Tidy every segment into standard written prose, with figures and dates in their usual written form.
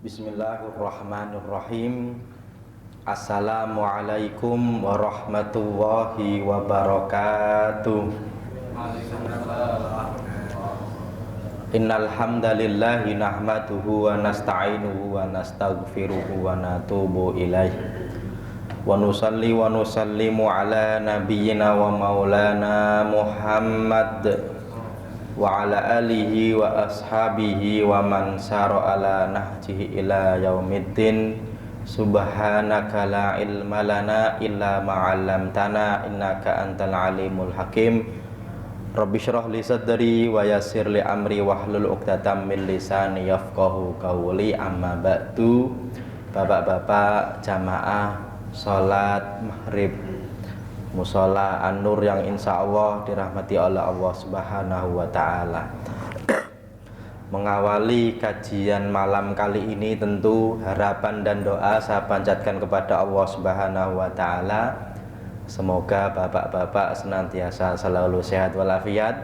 Bismillahirrahmanirrahim. Assalamualaikum warahmatullahi wabarakatuh. Innal hamdalillahi nahmaduhu wa nasta'inuhu wa nastaghfiruhu wa natubu ilaih. Wa nusalli wa nusallimu ala nabiyyina wa maulana Muhammad wa ala alihi wa ashabihi wa man sara ala nahjihi ila yaumiddin. Subhanaka la ilma lana illa ma 'allamtana innaka antal alimul hakim. Rabbi shrah li sadri wa yassir li amri wahlul 'uqdatam min lisani yafqahu qawli. Amma ba'du. Bapak-bapak jamaah salat maghrib Musola An-Nur yang insya Allah dirahmati oleh Allah Subhanahu wa Ta'ala. Mengawali kajian malam kali ini, tentu harapan dan doa saya panjatkan kepada Allah Subhanahu wa Ta'ala. Semoga bapak-bapak senantiasa selalu sehat walafiat,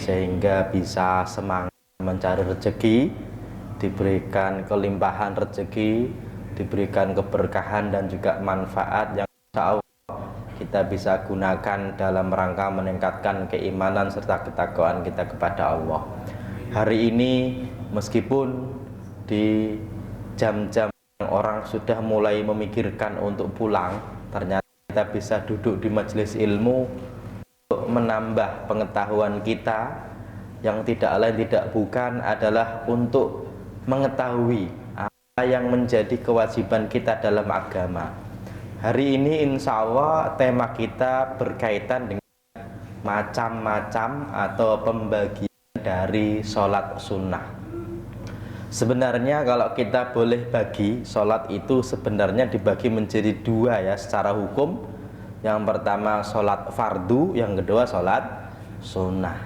sehingga bisa semangat mencari rezeki, diberikan kelimpahan rezeki, diberikan keberkahan dan juga manfaat yang insya Allah kita bisa gunakan dalam rangka meningkatkan keimanan serta ketakwaan kita kepada Allah. Hari ini meskipun di jam-jam orang sudah mulai memikirkan untuk pulang, ternyata kita bisa duduk di majelis ilmu untuk menambah pengetahuan kita, yang tidak lain tidak bukan adalah untuk mengetahui apa yang menjadi kewajiban kita dalam agama. Hari ini insya Allah tema kita berkaitan dengan macam-macam atau pembagian dari sholat sunnah. Sebenarnya kalau kita boleh bagi, sholat itu sebenarnya dibagi menjadi dua ya secara hukum. Yang pertama sholat fardu, yang kedua sholat sunnah.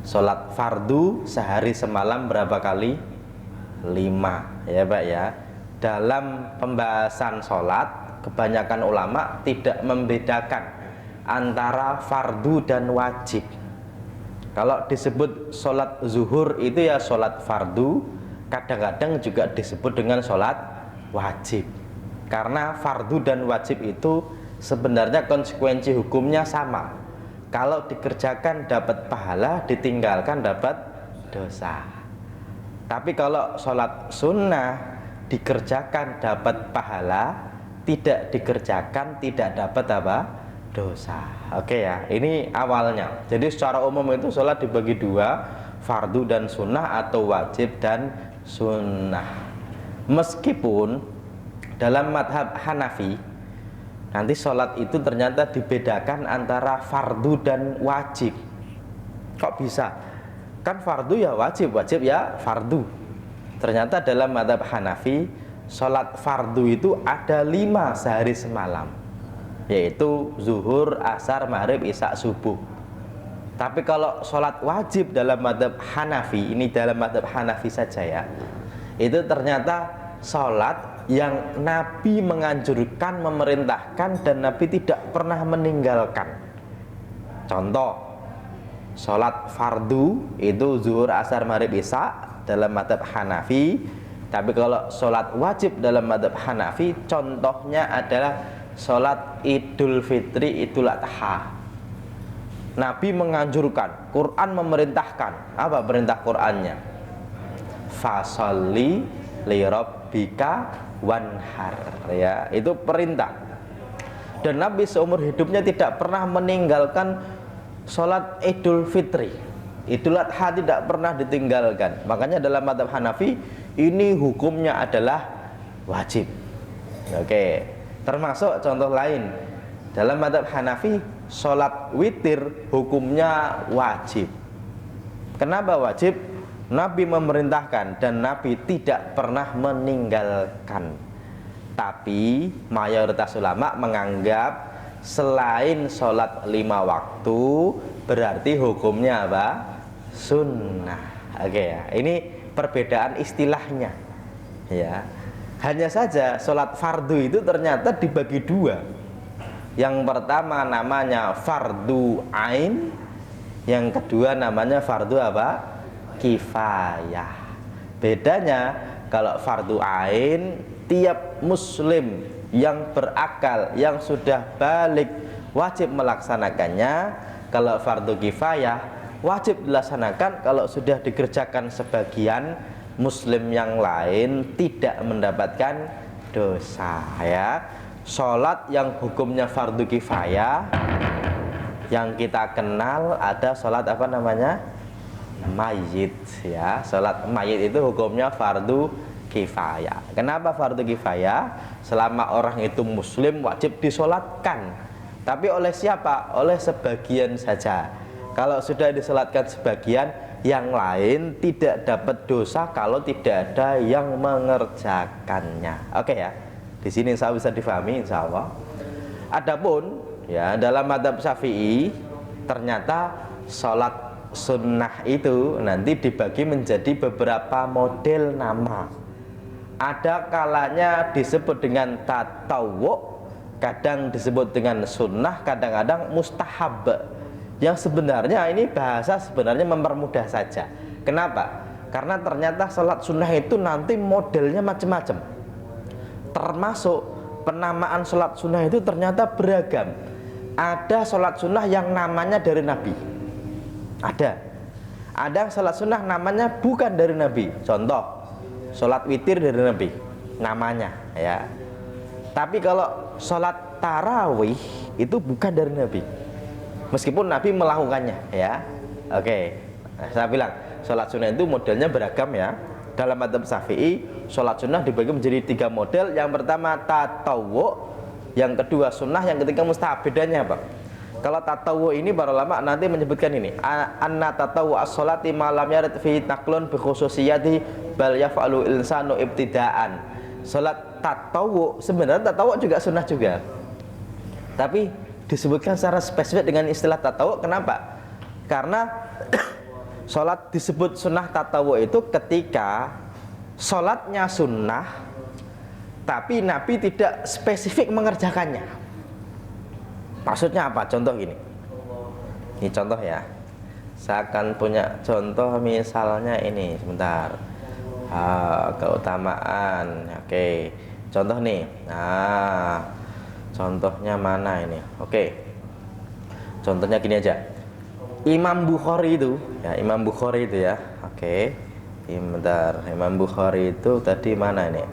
Sholat fardu sehari semalam berapa kali? 5 ya Pak ya. Dalam pembahasan sholat, kebanyakan ulama tidak membedakan antara fardu dan wajib. Kalau disebut sholat zuhur itu ya sholat fardu, kadang-kadang juga disebut dengan sholat wajib. Karena fardu dan wajib itu sebenarnya konsekuensi hukumnya sama. Kalau dikerjakan dapat pahala, ditinggalkan dapat dosa. Tapi kalau sholat sunnah dikerjakan dapat pahala, tidak dikerjakan tidak dapat apa? Dosa. Oke ya, ini awalnya. Jadi secara umum itu sholat dibagi dua, fardu dan sunnah atau wajib dan sunnah. Meskipun dalam madhab Hanafi nanti sholat itu ternyata dibedakan antara fardu dan wajib. Kok bisa? Kan fardu ya wajib, wajib ya fardu. Ternyata dalam madhab Hanafi sholat fardu itu ada 5 sehari semalam, yaitu zuhur, asar, maghrib, isya, subuh. Tapi kalau sholat wajib dalam madhab Hanafi, ini dalam madhab Hanafi saja ya, itu ternyata sholat yang Nabi menganjurkan, memerintahkan, dan Nabi tidak pernah meninggalkan. Contoh, sholat fardu itu zuhur, asar, maghrib, isya dalam madhab Hanafi. Tapi kalau sholat wajib dalam madhab Hanafi, contohnya adalah sholat Idul Fitri, Idul Adha. Nabi menganjurkan, Quran memerintahkan. Apa perintah Qurannya? Fasholli li rabbika wanhar, ya, itu perintah. Dan Nabi seumur hidupnya tidak pernah meninggalkan sholat Idul Fitri, Idul Adha tidak pernah ditinggalkan. Makanya dalam madhab Hanafi ini hukumnya adalah wajib. Oke, termasuk contoh lain dalam madhab Hanafi, sholat witir hukumnya wajib. Kenapa wajib? Nabi memerintahkan dan Nabi tidak pernah meninggalkan. Tapi mayoritas ulama menganggap selain sholat 5 waktu berarti hukumnya apa? Sunnah. Oke ya, ini perbedaan istilahnya ya. Hanya saja sholat fardu itu ternyata dibagi 2. Yang pertama namanya fardu ain, yang kedua namanya fardu apa? Kifayah. Bedanya kalau fardu ain tiap muslim yang berakal, yang sudah balik wajib melaksanakannya. Kalau fardu kifayah wajib dilaksanakan kalau sudah dikerjakan sebagian, muslim yang lain tidak mendapatkan dosa ya. Sholat yang hukumnya fardu kifayah yang kita kenal ada sholat apa namanya? Mayit ya. Sholat mayit itu hukumnya fardu kifayah. Kenapa fardu kifayah? Selama orang itu muslim wajib disolatkan. Tapi oleh siapa? Oleh sebagian saja. Kalau sudah disolatkan sebagian, yang lain tidak dapat dosa kalau tidak ada yang mengerjakannya. Oke ya. Di sini insya Allah bisa difahami insya Allah. Adapun ya dalam mazhab Syafi'i ternyata sholat sunnah itu nanti dibagi menjadi beberapa model nama. Ada kalanya disebut dengan tatawwu, kadang disebut dengan sunnah, kadang-kadang mustahab. Yang sebenarnya ini bahasa sebenarnya mempermudah saja. Kenapa? Karena ternyata sholat sunnah itu nanti modelnya macam-macam. Termasuk penamaan sholat sunnah itu ternyata beragam. Ada sholat sunnah yang namanya dari Nabi. Ada sholat sunnah namanya bukan dari Nabi. Contoh, sholat witir dari Nabi namanya ya. Tapi kalau sholat tarawih itu bukan dari Nabi, meskipun Nabi melakukannya ya. Oke, saya bilang sholat sunnah itu modelnya beragam ya. Dalam mazhab Syafi'i sholat sunnah dibagi menjadi 3 model. Yang pertama tatawwu, yang kedua sunnah, yang ketiga mustahab. Bedanya apa? Kalau tatawwu ini para ulama nanti menyebutkan ini, anna tatawwu as-sholati ma lam yarid fi naqlun bi khususiyati bal yaf'alu insanu ibtidaan. Salat tatawwu sebenarnya tatawwu juga sunnah juga, tapi disebutkan secara spesifik dengan istilah tatawwu. Kenapa? Karena sholat disebut sunnah tatawwu itu ketika sholatnya sunnah tapi Nabi tidak spesifik mengerjakannya. Maksudnya apa? Contoh gini. Ini contoh ya. Saya akan punya contoh misalnya ini sebentar. Keutamaan. Oke. Contoh nih. Nah, contohnya mana ini? Oke. Contohnya gini aja. Imam Bukhari itu ya. Oke. Bentar. Imam Bukhari itu tadi mana ini?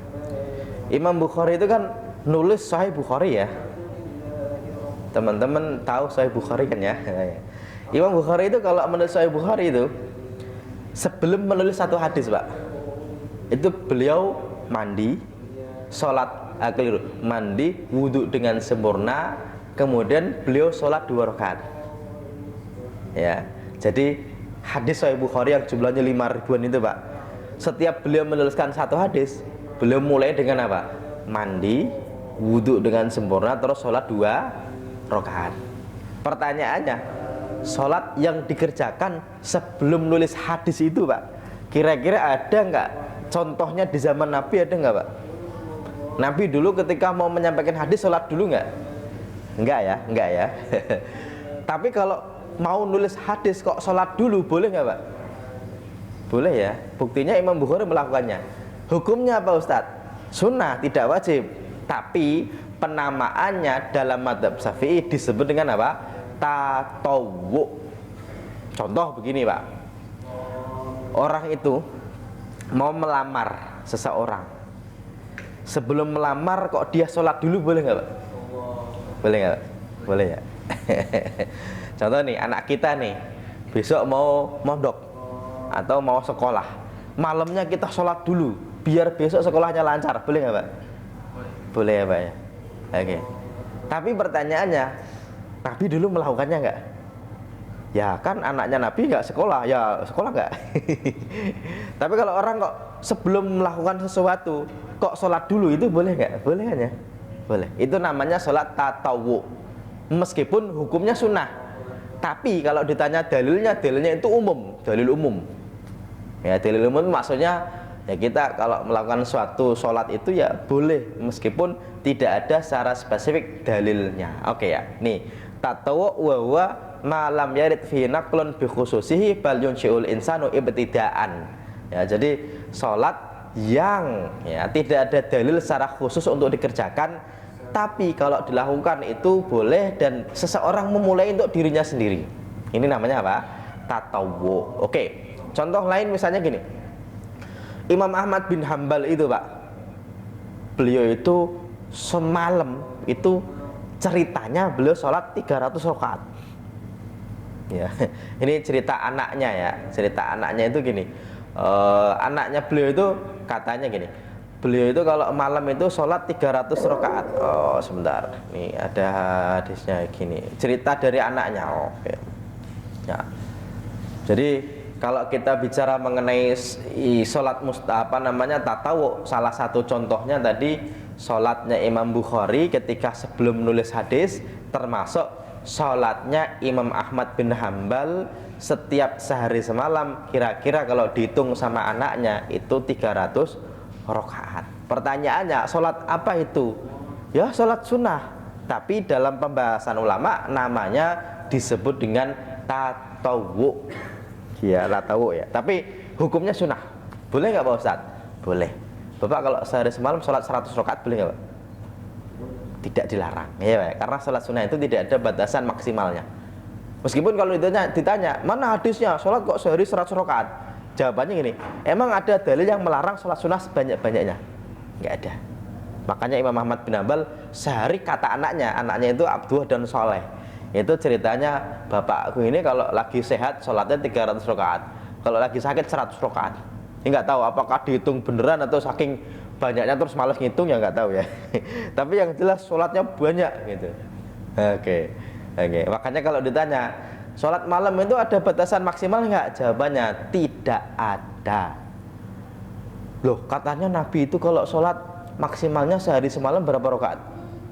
Imam Bukhari itu kan nulis Sahih Bukhari ya. Teman-teman tahu Sahih Bukhari kan ya? Imam Bukhari itu kalau menulis Sahih Bukhari itu sebelum menulis satu hadis, Pak, itu beliau mandi, mandi, wudhu dengan sempurna, kemudian beliau sholat 2 rakaat. Ya, jadi hadis Sahih Bukhari yang jumlahnya 5 ribuan itu, Pak, setiap beliau menuliskan satu hadis, beliau mulai dengan apa? Mandi, wudhu dengan sempurna, terus sholat 2 rakaat. Pertanyaannya, sholat yang dikerjakan sebelum nulis hadis itu, Pak, kira-kira ada nggak contohnya di zaman Nabi? Ada nggak, Pak? Nabi dulu ketika mau menyampaikan hadis sholat dulu nggak? Enggak ya. Tapi kalau mau nulis hadis kok sholat dulu, boleh nggak, Pak? Boleh ya. Buktinya Imam Bukhari melakukannya. Hukumnya apa, Ustadz? Sunnah, tidak wajib. Tapi penamaannya dalam mazhab Syafi'i disebut dengan apa? Tatawwu. Contoh begini, Pak. Orang itu mau melamar seseorang. Sebelum melamar kok dia sholat dulu, boleh nggak, Pak? Boleh nggak, Pak? Boleh ya. Contoh nih, anak kita nih besok mau mondok atau mau sekolah, malamnya kita sholat dulu biar besok sekolahnya lancar, boleh nggak, Pak? Boleh ya, Pak ya. Oke. Tapi pertanyaannya, Nabi dulu melakukannya nggak? Ya kan anaknya Nabi nggak sekolah, ya sekolah nggak? Tapi kalau orang kok sebelum melakukan sesuatu kok sholat dulu, itu boleh nggak? Boleh kan ya? Boleh. Itu namanya sholat tatawwu, meskipun hukumnya sunnah. Tapi kalau ditanya dalilnya itu umum, dalil umum. Ya, dalil umum maksudnya ya kita kalau melakukan suatu sholat itu ya boleh, meskipun tidak ada secara spesifik dalilnya. Oke ya. Nih, tatawwu wa huwa ma lam yarid fi naqlun bi khususihi bal yunshi'ul insanu ibtidaan. Ya, jadi sholat yang ya tidak ada dalil secara khusus untuk dikerjakan, tapi kalau dilakukan itu boleh dan seseorang memulai untuk dirinya sendiri. Ini namanya apa? Tatawwu. Oke. Contoh lain misalnya gini. Imam Ahmad bin Hambal itu, Pak, beliau itu semalam itu ceritanya beliau sholat 300 rakaat. Ya, ini cerita anaknya ya. Cerita anaknya itu gini. Anaknya beliau itu katanya gini. Beliau itu kalau malam itu sholat 300 rakaat. Oh, sebentar. Nih ada hadisnya gini. Cerita dari anaknya. Oke. Ya. Jadi kalau kita bicara mengenai sholat tatawu, salah satu contohnya tadi sholatnya Imam Bukhari ketika sebelum menulis hadis, termasuk sholatnya Imam Ahmad bin Hambal setiap sehari semalam, kira-kira kalau dihitung sama anaknya itu 300 rakaat. Pertanyaannya, sholat apa itu? Ya sholat sunnah, tapi dalam pembahasan ulama namanya disebut dengan tatawu. Ya tatawu ya, tapi hukumnya sunnah. Boleh nggak Pak Ustadz? Boleh. Bapak kalau sehari semalam sholat 100 rakaat boleh nggak Pak? Tidak dilarang ya Pak, karena sholat sunnah itu tidak ada batasan maksimalnya. Meskipun kalau ditanya mana hadisnya sholat kok sehari 100 rakaat, jawabannya gini, emang ada dalil yang melarang sholat sunnah sebanyak-banyaknya? Nggak ada. Makanya Imam Ahmad bin Hambal sehari, kata anaknya itu Abdullah dan Soleh, itu ceritanya, bapakku ini kalau lagi sehat sholatnya 300 rakaat, kalau lagi sakit 100 rakaat. Ini nggak tahu apakah dihitung beneran atau saking banyaknya terus malas ngitung, ya nggak tahu ya. Tapi yang jelas sholatnya banyak gitu. Oke. Makanya kalau ditanya sholat malam itu ada batasan maksimal nggak? Jawabannya tidak ada. Loh, katanya Nabi itu kalau sholat maksimalnya sehari semalam berapa rakaat?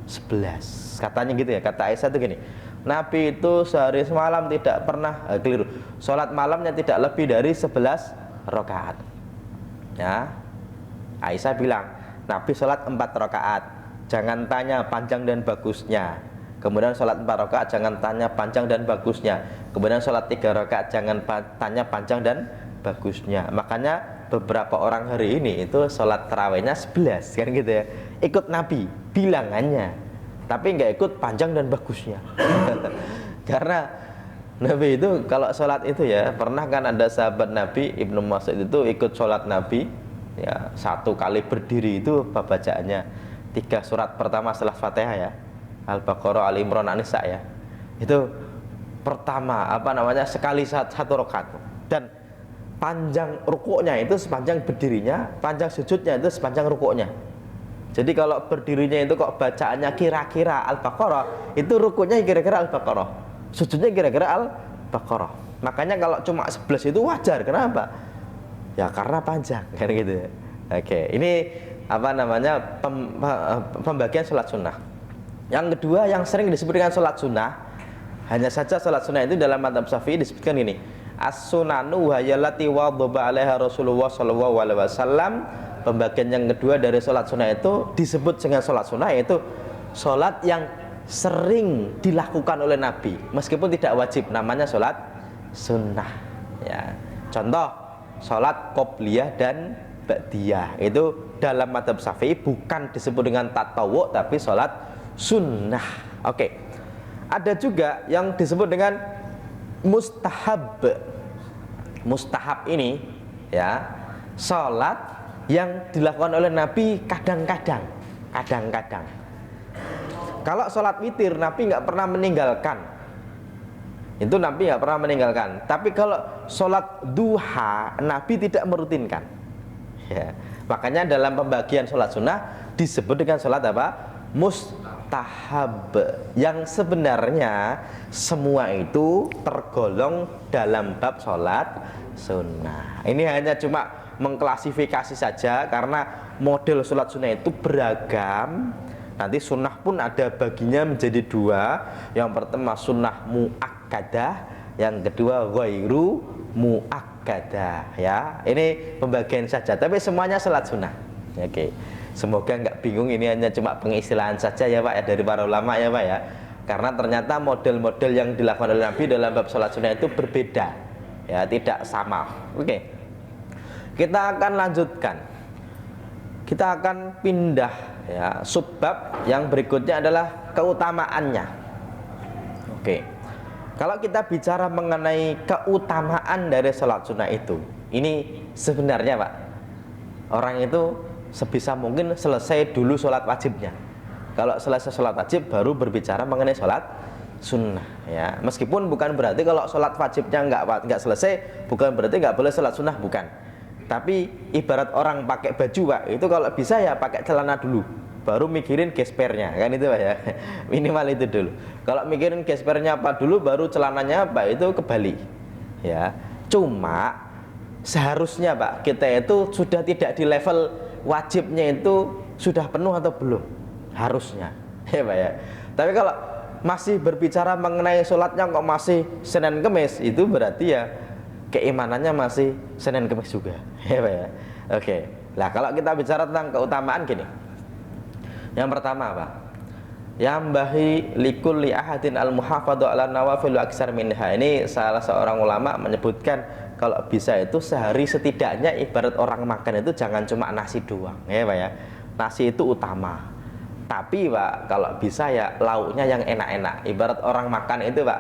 11. Katanya gitu ya. Kata Aisyah itu gini, Nabi itu sehari semalam tidak pernah keliru. Sholat malamnya tidak lebih dari 11 rakaat. Ya, Aisyah bilang Nabi sholat 4 rakaat. Jangan tanya panjang dan bagusnya. Kemudian sholat 4 rakaat jangan tanya panjang dan bagusnya. Kemudian sholat 3 rakaat jangan tanya panjang dan bagusnya. Makanya beberapa orang hari ini itu sholat tarawihnya 11 kan gitu ya. Ikut Nabi bilangannya, tapi nggak ikut panjang dan bagusnya. Karena Nabi itu kalau sholat itu ya, pernah kan ada sahabat Nabi Ibnu Mas'ud itu ikut sholat Nabi ya, 1 kali berdiri itu bacaannya 3 surat pertama setelah Fatihah ya, Al-Baqarah, Al-Imran, An-Nisa ya. Itu pertama sekali 1 rakaat, dan panjang rukuknya itu sepanjang berdirinya, panjang sujudnya itu sepanjang rukuknya. Jadi kalau berdirinya itu kok bacaannya kira-kira Al-Baqarah, itu rukuknya kira-kira Al-Baqarah, sujudnya kira-kira Al-Baqarah. Makanya kalau cuma 11 itu wajar. Kenapa? Ya karena panjang kan gitu ya. Oke, ini pembagian sholat sunnah. Yang kedua yang sering disebut dengan sholat sunnah, hanya saja sholat sunnah itu dalam madzhab Syafi'i disebutkan ini, as-sunanu hayallati wadhaba 'alaiha Rasulullah sallallahu alaihi wasallam. Pembagian yang kedua dari sholat sunnah itu disebut dengan sholat sunnah, yaitu sholat yang sering dilakukan oleh Nabi meskipun tidak wajib, namanya sholat sunnah ya. Contoh sholat qobliyah dan ba'diyah itu dalam madzhab Syafi'i bukan disebut dengan tatawu tapi sholat sunnah. Oke. Ada juga yang disebut dengan mustahab. Mustahab ini ya, sholat yang dilakukan oleh Nabi kadang-kadang. Kalau sholat witir Nabi nggak pernah meninggalkan, itu Nabi nggak pernah meninggalkan. Tapi kalau sholat duha Nabi tidak merutinkan ya. Makanya dalam pembagian sholat sunnah disebut dengan sholat apa? Mustahab, yang sebenarnya semua itu tergolong dalam bab sholat sunnah. Ini hanya cuma mengklasifikasi saja, karena model sholat sunnah itu beragam. Nanti sunnah pun ada baginya menjadi 2. Yang pertama sunnah muakkadah, yang kedua ghairu muakkadah ya. Ini pembagian saja, tapi semuanya sholat sunnah. Oke. Semoga nggak bingung, ini hanya cuma pengistilahan saja ya Pak ya, dari para ulama ya Pak ya. Karena ternyata model-model yang dilakukan oleh Nabi dalam bab sholat sunnah itu berbeda ya, tidak sama. Oke. Kita akan lanjutkan. kita akan pindah ya, subbab yang berikutnya adalah keutamaannya. Oke. Kalau kita bicara mengenai keutamaan dari sholat sunnah itu, ini sebenarnya Pak, orang itu sebisa mungkin selesai dulu sholat wajibnya. Kalau selesai sholat wajib baru berbicara mengenai sholat sunnah ya. Meskipun bukan berarti kalau sholat wajibnya nggak selesai, bukan berarti nggak boleh sholat sunnah, bukan. Tapi ibarat orang pakai baju Pak, itu kalau bisa ya pakai celana dulu, baru mikirin gespernya, kan itu Pak ya. Minimal itu dulu. Kalau mikirin gespernya apa dulu, baru celananya apa, itu kebalik ya. Cuma seharusnya Pak, kita itu sudah tidak di level wajibnya itu sudah penuh atau belum, harusnya ya Pak ya. Tapi kalau masih berbicara mengenai sholatnya kok masih Senin Kemis, itu berarti ya keimanannya masih Senin Kemis juga ya Pak ya. Oke. Nah, kalau kita bicara tentang keutamaan gini. Yang pertama Pak, yambahi likulli ahadin al-muhafadhu ala nawafil wa aksar minha. Ini salah seorang ulama menyebutkan kalau bisa itu sehari setidaknya ibarat orang makan itu jangan cuma nasi doang ya Pak ya. Nasi itu utama. Tapi Pak, kalau bisa ya lauknya yang enak-enak. Ibarat orang makan itu Pak,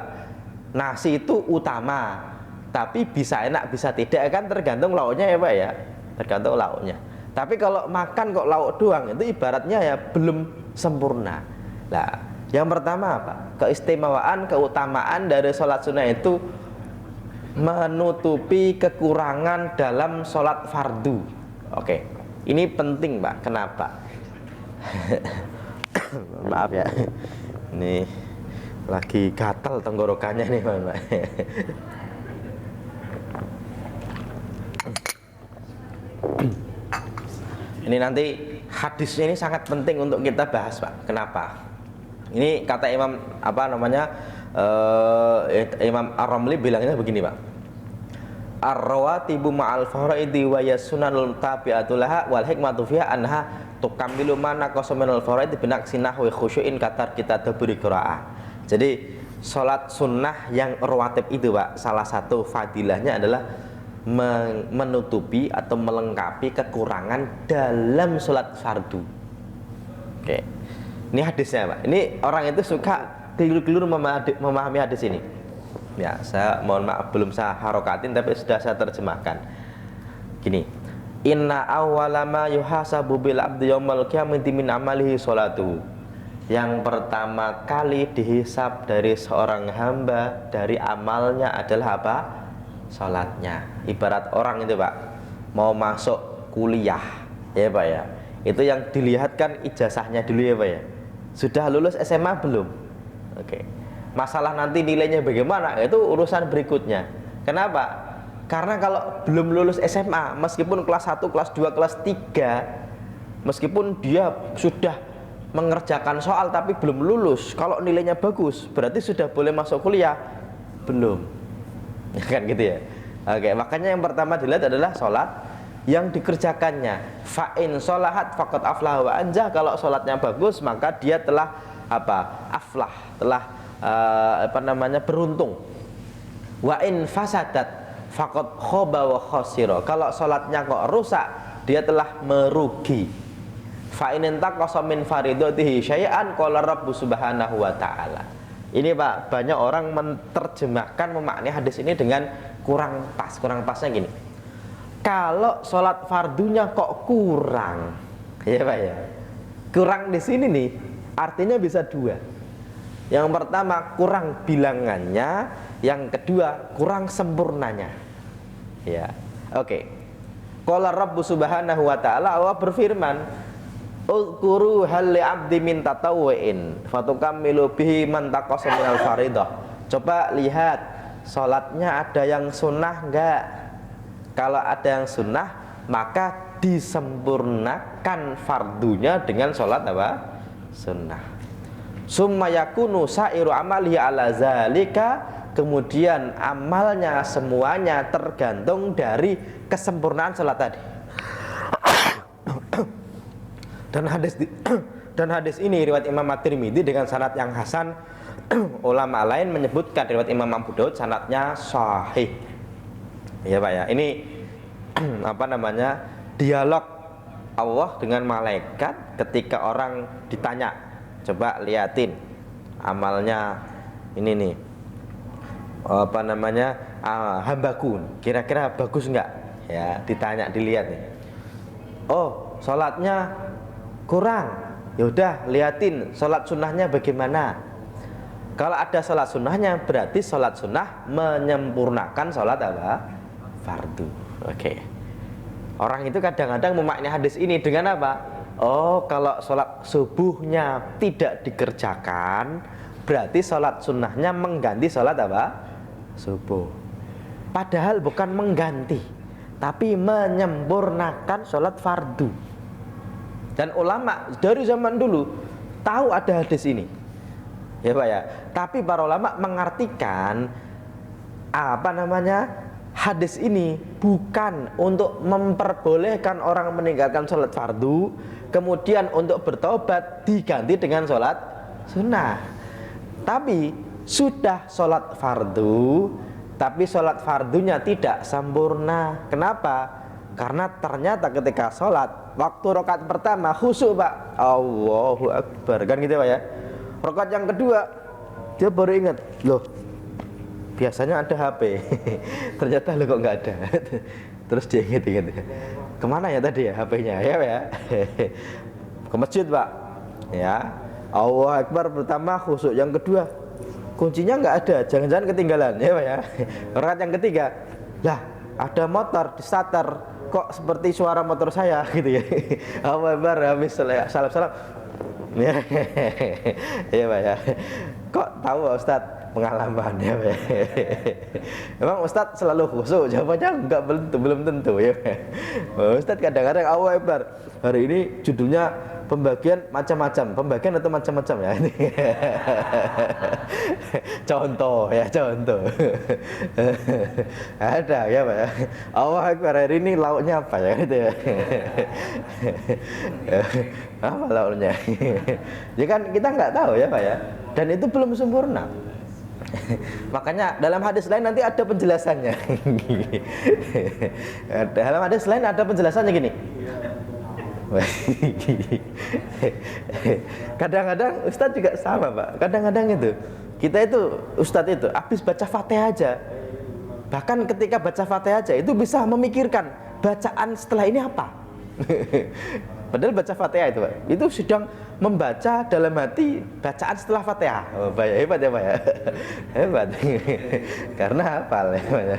nasi itu utama. Tapi bisa enak bisa tidak kan tergantung lauknya ya Pak ya. Tergantung lauknya. Tapi kalau makan kok lauk doang, itu ibaratnya ya belum sempurna. Nah, yang pertama apa? Keistimewaan, keutamaan dari sholat sunnah itu menutupi kekurangan dalam sholat fardu. Oke, ini penting Pak. Kenapa? Maaf ya, ini lagi gatal tenggorokannya nih Pak. Ini nanti hadisnya ini sangat penting untuk kita bahas Pak. Kenapa? Ini kata Imam Imam Ar-Ramli bilangnya begini Pak. Ar-rawatibu ma'al faraidi wa yasunanul tabi'atu laha wal hikmatu fiha anha tukammilu ma naqasa minal faraidi binaksi nahwi khusyu'in katar kita daburi qiraah. Jadi salat sunnah yang rawatib itu Pak, salah satu fadilahnya adalah menutupi atau melengkapi kekurangan dalam sholat fardu. Oke, ini hadisnya Pak. Ini orang itu suka keliru-keliru memahami hadis ini. Ya, saya mohon maaf belum saya harokatin tapi sudah saya terjemahkan. Gini, inna awwala ma yuhasabu bil abdi yaumal qiyamati min amalihi sholatu. Yang pertama kali dihisab dari seorang hamba dari amalnya adalah apa? Sholatnya. Ibarat orang itu Pak mau masuk kuliah ya Pak ya, itu yang dilihatkan ijazahnya dulu ya Pak ya. Sudah lulus SMA belum? Oke. Masalah nanti nilainya bagaimana itu urusan berikutnya. Kenapa? Karena kalau belum lulus SMA, meskipun kelas 1, kelas 2, kelas 3, meskipun dia sudah mengerjakan soal tapi belum lulus, kalau nilainya bagus berarti sudah boleh masuk kuliah? Belum. Kan gitu ya. Oke, makanya yang pertama dilihat adalah sholat yang dikerjakannya. Fa'in sholahat faqad aflah wa anjah. Kalau sholatnya bagus maka dia telah apa? Aflah, telah beruntung. Wa in fasadat faqad khoba wa khosiro. Kalau sholatnya kok rusak, dia telah merugi. Fa'in intaqasa min faridatihi syai'an qala rabbu subhanahu wa ta'ala. Ini Pak, banyak orang menerjemahkan memaknai hadis ini dengan kurang pas. Kurang pasnya gini. Kalau sholat fardunya kok kurang, ya Pak ya. Kurang di sini nih, artinya bisa dua. Yang pertama kurang bilangannya, yang kedua kurang sempurnanya. Ya, oke. Qala Rabbu subhanahu wa ta'ala, Allah berfirman, Uzkuru hal li'abdi min tatawwa'in fatukammilu bihi man taqasa minal faridah. Coba lihat sholatnya ada yang sunnah enggak? Kalau ada yang sunnah maka disempurnakan fardunya dengan sholat apa? Sunnah. Summa yakunu sa'iru amalihi ala zalika. Kemudian amalnya semuanya tergantung dari kesempurnaan sholat tadi. Dan hadis ini riwayat Imam At-Tirmidzi dengan sanad yang hasan. Ulama lain menyebutkan riwayat Imam Abu Daud sanadnya sahih. Ya Pak ya. Ini dialog Allah dengan malaikat ketika orang ditanya, coba liatin amalnya ini nih, apa namanya, hambaku kira-kira bagus nggak ya, ditanya, dilihat nih, oh sholatnya kurang, yaudah liatin sholat sunnahnya bagaimana. Kalau ada sholat sunnahnya berarti sholat sunnah menyempurnakan sholat apa? Fardu. Oke. Orang itu kadang-kadang memaknai hadis ini dengan apa? Oh, kalau sholat subuhnya tidak dikerjakan, berarti sholat sunnahnya mengganti sholat apa? Subuh. Padahal bukan mengganti, tapi menyempurnakan sholat fardu. Dan ulama dari zaman dulu tahu ada hadis ini, ya Pak ya. Tapi para ulama mengartikan apa namanya, hadis ini bukan untuk memperbolehkan orang meninggalkan sholat fardu, kemudian untuk bertobat diganti dengan sholat sunnah. Tapi sudah sholat fardu, tapi sholat fardunya tidak sempurna. Kenapa? Karena ternyata ketika sholat, waktu rakaat pertama khusyuk Pak, Allahu Akbar, kan gitu Pak ya. Rakaat yang kedua dia baru ingat, loh biasanya ada HP, ternyata lo kok nggak ada. Terus dia ingat, kemana ya tadi ya HP-nya ya Pak ya. Ke masjid Pak ya, Allahu Akbar pertama khusyuk, yang kedua kuncinya nggak ada, jangan-jangan ketinggalan ya Pak ya. Rakaat yang ketiga, lah ada motor di starter, kok seperti suara motor saya gitu ya. Allahu Akbar, habis salam-salam ya. Ya Pak ya. Kok tahu Ustadz? Pengalaman ya Pak. Emang Ustadz selalu khusyuk? Jawabannya enggak, belum tentu ya. Ustadz kadang-kadang Allahu Akbar, hari ini judulnya pembagian macam-macam, pembagian atau macam-macam ya. Contoh ya, contoh. Ada ya Pak ya. Allahu Akbar, hari ini lauknya apa ya gitu ya. Apa lauknya? Ya kan kita nggak tahu ya Pak ya. Dan itu belum sempurna. Makanya dalam hadis lain nanti ada penjelasannya. Dalam hadis lain ada penjelasannya gini. Kadang-kadang Ustadz juga sama Pak. Kadang-kadang itu kita itu Ustadz itu habis baca Fatihah aja, bahkan ketika baca Fatihah aja itu bisa memikirkan bacaan setelah ini apa. Padahal baca Fatihah itu Pak, itu sedang membaca dalam hati bacaan setelah Fatihah. Oh, hebat ya Pak ya. Hebat. Karena hafal ya Pak ya.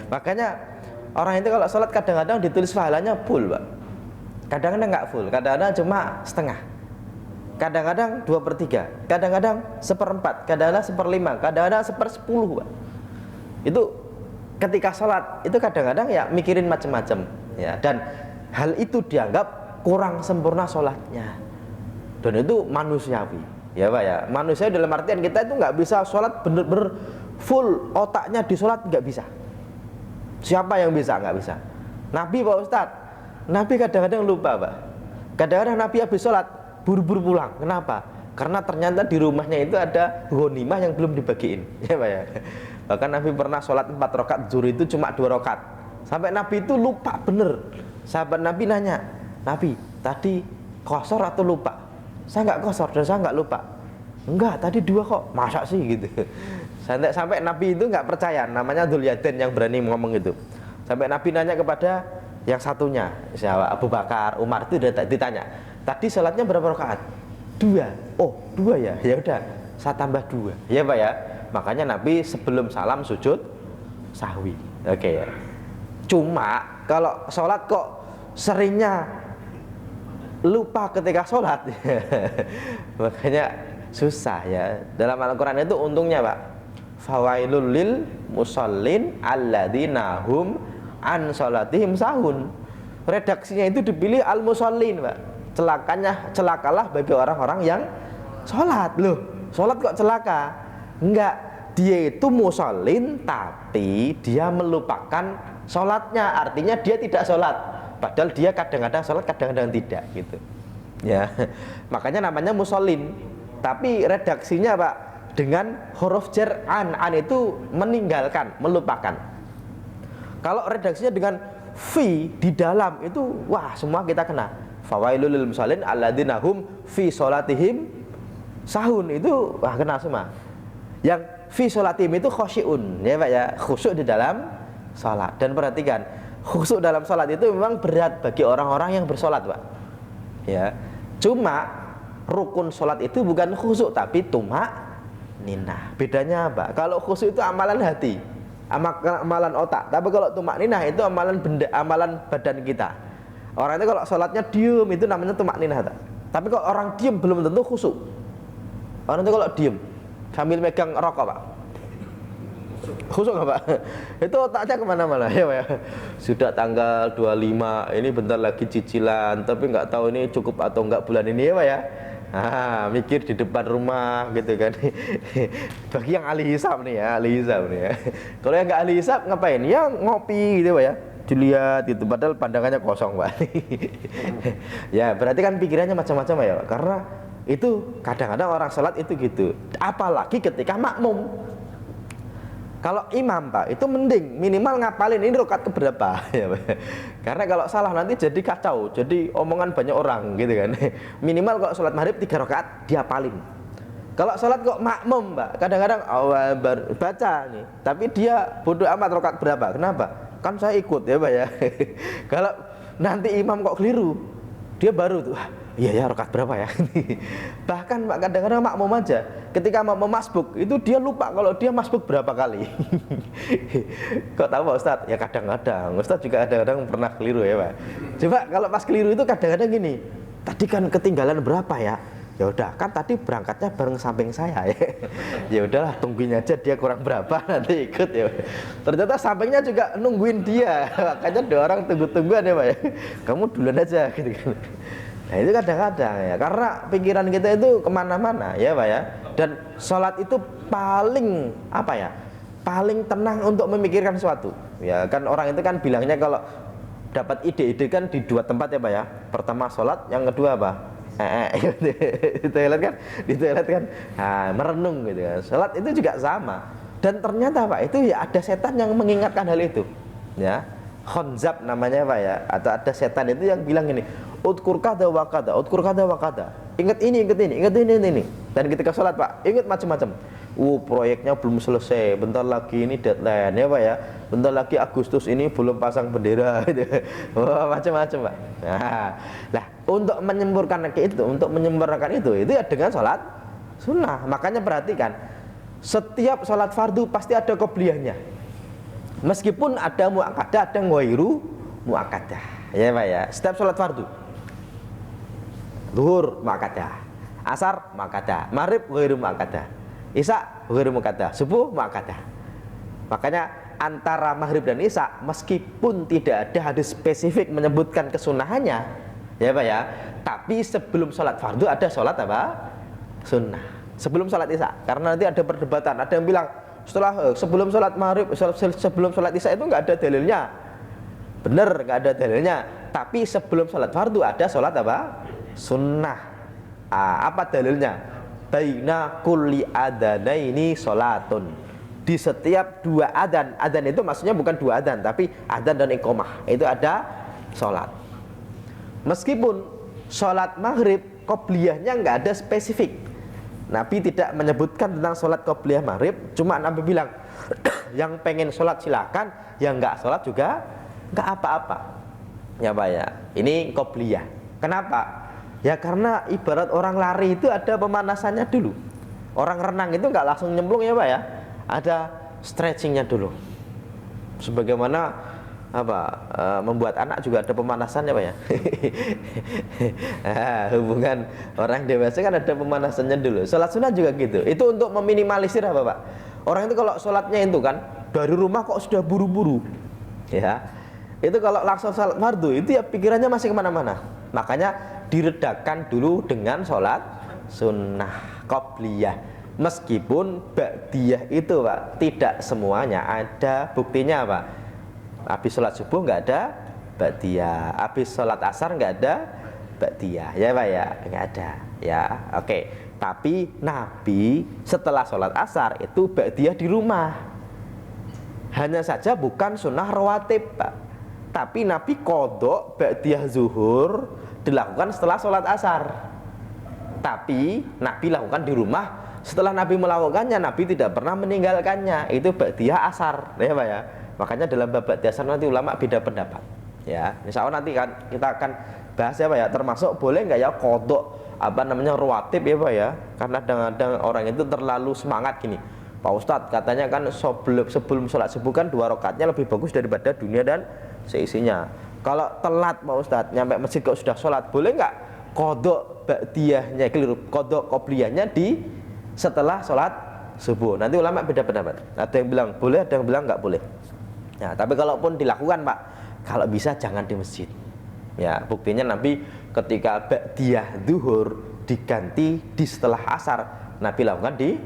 Makanya orang itu kalau sholat kadang-kadang ditulis pahalanya full Pak, kadang-kadang nggak full, kadang-kadang cuma setengah, kadang-kadang 2/3, kadang-kadang 1/4, kadang-kadang 1/5, kadang-kadang 1/10 Pak. Itu ketika sholat itu kadang-kadang ya mikirin macam-macam ya, dan hal itu dianggap kurang sempurna sholatnya, dan itu manusiawi ya Pak ya. Manusia dalam artian kita itu nggak bisa sholat bener-bener full otaknya di sholat, nggak bisa. Siapa yang bisa? Nggak bisa. Nabi Pak Ustadz, Nabi kadang-kadang lupa Pak. Kadang-kadang Nabi habis sholat buru-buru pulang. Kenapa? Karena ternyata di rumahnya itu ada ghanimah yang belum dibagiin ya Pak ya. Bahkan Nabi pernah sholat 4 rakaat zuhur itu cuma 2 rakaat, sampai Nabi itu lupa bener. Sahabat Nabi nanya, Nabi tadi kosor atau lupa? Saya nggak kosor dan saya nggak lupa. Enggak, tadi 2 kok. Masa sih gitu. Sampai Nabi itu nggak percaya, namanya Dzulyaden yang berani ngomong itu. Sampai Nabi nanya kepada yang satunya, siapa? Abu Bakar, Umar, itu ditanya, tadi sholatnya berapa rakaat? 2. Oh 2 ya, ya udah saya tambah 2 ya Pak ya. Makanya Nabi sebelum salam sujud sahwi. Oke ya. Cuma kalau sholat kok seringnya lupa ketika sholat. Makanya susah ya. Dalam Al-Quran itu untungnya Pak, fawailul lil musallin alladzina hum an sholatihim sahun. Redaksinya itu dipilih al-musallin Pak. Celakalah bagi orang-orang yang sholat. Loh, sholat kok celaka? Enggak, dia itu musallin tapi dia melupakan sholatnya. Artinya dia tidak sholat, padahal dia kadang-kadang sholat, kadang-kadang tidak gitu ya. Makanya namanya musallin. Tapi redaksinya Pak dengan huruf jar an itu meninggalkan, melupakan. Kalau redaksinya dengan fi di dalam itu wah semua kita kena. Fawailul lil musallin alladzina hum fi sholatihim sahun, itu wah kena semua. Yang fi sholatihim itu khosyi'un, ya Pak ya, khusyuk di dalam sholat. Dan perhatikan, khusyuk dalam sholat itu memang berat bagi orang-orang yang bersolat Pak. Ya, cuma rukun sholat itu bukan khusyuk tapi tumak-ninah. Bedanya apa? Kalau khusyuk itu amalan hati, amalan otak. Tapi kalau tumak-ninah itu amalan benda, amalan badan kita. Orang itu kalau sholatnya diem itu namanya tumak-ninah. Tapi kalau orang diem belum tentu khusyuk. Orang itu kalau diem sambil megang rokok Pak, khusyuk nggak Pak? Itu otaknya kemana-mana ya Pak ya. Sudah tanggal 25, ini bentar lagi cicilan, tapi nggak tahu ini cukup atau nggak bulan ini ya Pak ya. Mikir di depan rumah gitu kan. Bagi yang ahli hisab nih ya, ahli hisab nih ya. Kalau yang nggak ahli hisab ngapain? Ya ngopi gitu Pak ya, dilihat itu padahal pandangannya kosong Pak. Ya berarti kan pikirannya macam-macam ya Pak. Karena itu kadang-kadang orang sholat itu gitu. Apalagi ketika makmum. Kalau imam Pak itu mending minimal ngapalin ini rakaat keberapa ya Pak. Karena kalau salah nanti jadi kacau, jadi omongan banyak orang gitu kan. Minimal kalau sholat maghrib 3 rakaat diapalin. Kalau sholat kok makmum Pak, kadang-kadang awal baca nih, tapi dia bodoh amat rakaat berapa. Kenapa? Kan saya ikut ya Pak ya. Kalau nanti imam kok keliru, dia baru tuh iya ya rakaat berapa ya. Bahkan Pak kadang-kadang makmum aja ketika makmum masbuk itu dia lupa kalau dia masbuk berapa kali. Kok tahu Pak Ustadz? Ya kadang-kadang Ustadz juga kadang-kadang pernah keliru ya Pak. Coba kalau pas keliru itu kadang-kadang gini, tadi kan ketinggalan berapa ya? Ya udah kan tadi berangkatnya bareng samping saya ya. Ya udahlah tungguin aja dia kurang berapa nanti ikut ya. Ternyata sampingnya juga nungguin dia. Makanya 2 orang tunggu-tungguan ya Pak ya. Kamu duluan aja gitu kan. Nah itu kadang-kadang ya, karena pikiran kita itu kemana-mana ya Pak ya. Dan sholat itu paling apa ya, paling tenang untuk memikirkan sesuatu ya. Kan orang itu kan bilangnya kalau dapat ide-ide kan di 2 tempat ya Pak ya. Pertama sholat, yang kedua apa? Di toilet kan merenung gitu kan. Sholat itu juga sama. Dan ternyata Pak itu ya ada setan yang mengingatkan hal itu ya. Khonzab namanya Pak ya. Atau ada setan itu yang bilang gini, udkur kada wa kada, udkur kada wa kada. Ingat ini, ingat ini, ingat ini. Dan ketika sholat Pak, ingat macam-macam. Proyeknya belum selesai, bentar lagi ini deadline ya Pak ya. Bentar lagi Agustus ini belum pasang bendera gitu. Macam-macam Pak. Nah, untuk menyempurnakan itu ya dengan sholat sunnah. Makanya perhatikan, setiap sholat fardu pasti ada qobliyahnya. Meskipun ada muakkadah, ada ghairu muakkadah. Ya Pak ya, setiap sholat fardu. Zuhur muakkadah, asar muakkadah, maghrib ghairu muakkadah, isya ghairu muakkadah, subuh muakkadah. Makanya antara maghrib dan isya meskipun tidak ada hadis spesifik menyebutkan kesunahannya, ya Pak ya, tapi sebelum sholat fardu ada sholat apa? Sunnah. Sebelum sholat isya. Karena nanti ada perdebatan. Ada yang bilang sebelum sholat maghrib, sebelum sholat isya itu nggak ada dalilnya. Bener, nggak ada dalilnya. Tapi sebelum sholat fardu ada sholat apa? Sunnah. Apa dalilnya? Baina kulli adanaini sholatun. Di setiap 2 adzan, adzan itu maksudnya bukan 2 adzan, tapi adzan dan iqamah. Itu ada sholat. Meskipun sholat maghrib qobliyahnya nggak ada spesifik. Nabi tidak menyebutkan tentang sholat qobliyah maghrib. Cuma Nabi bilang yang pengen sholat silakan, yang nggak sholat juga nggak apa-apa. Ya Pak ya, ini qobliyah. Kenapa? Ya karena ibarat orang lari itu ada pemanasannya dulu. Orang renang itu nggak langsung nyemplung ya Pak ya. Ada stretchingnya dulu. Sebagaimana membuat anak juga ada pemanasannya Pak ya. Hubungan orang dewasa kan ada pemanasannya dulu. Sholat sunnah juga gitu. Itu untuk meminimalisir apa Pak? Orang itu kalau sholatnya itu kan dari rumah kok sudah buru-buru ya. Itu kalau langsung sholat fardu itu ya pikirannya masih kemana-mana. Makanya diredakan dulu dengan sholat sunnah qobliyah. Meskipun ba'diyah itu Pak tidak semuanya ada. Buktinya Pak, habis sholat subuh nggak ada ba'diyah, habis sholat asar nggak ada ba'diyah ya Pak ya, nggak ada ya. Oke. Tapi Nabi setelah sholat asar itu ba'diyah di rumah. Hanya saja bukan sunnah rawatib Pak. Tapi Nabi qadha ba'diyah zuhur dilakukan setelah sholat asar. Tapi Nabi lakukan di rumah. Setelah Nabi melakukannya, Nabi tidak pernah meninggalkannya. Itu ba'diyah asar, ya Pak ya. Makanya dalam bab ba'diyah asar nanti ulama beda pendapat. Ya, insya Allah nanti kan kita akan bahas ya Pak ya. Termasuk boleh nggak ya qadha rawatib ya Pak ya. Karena kadang-kadang orang itu terlalu semangat gini. Pak Ustadz katanya kan sebelum sholat subuh kan 2 rakaatnya lebih bagus daripada dunia dan seisinya. Kalau telat Pak Ustadz nyampe masjid kok sudah sholat, boleh nggak qadha ba'diyahnya keliru, qadha qobliyahnya di setelah sholat subuh? Nanti ulama beda pendapat. Ada yang bilang boleh, ada yang bilang nggak boleh. Nah, tapi kalaupun dilakukan Pak, kalau bisa jangan di masjid. Ya, buktinya Nabi ketika ba'diyah zuhur diganti di setelah asar, Nabi lakukan di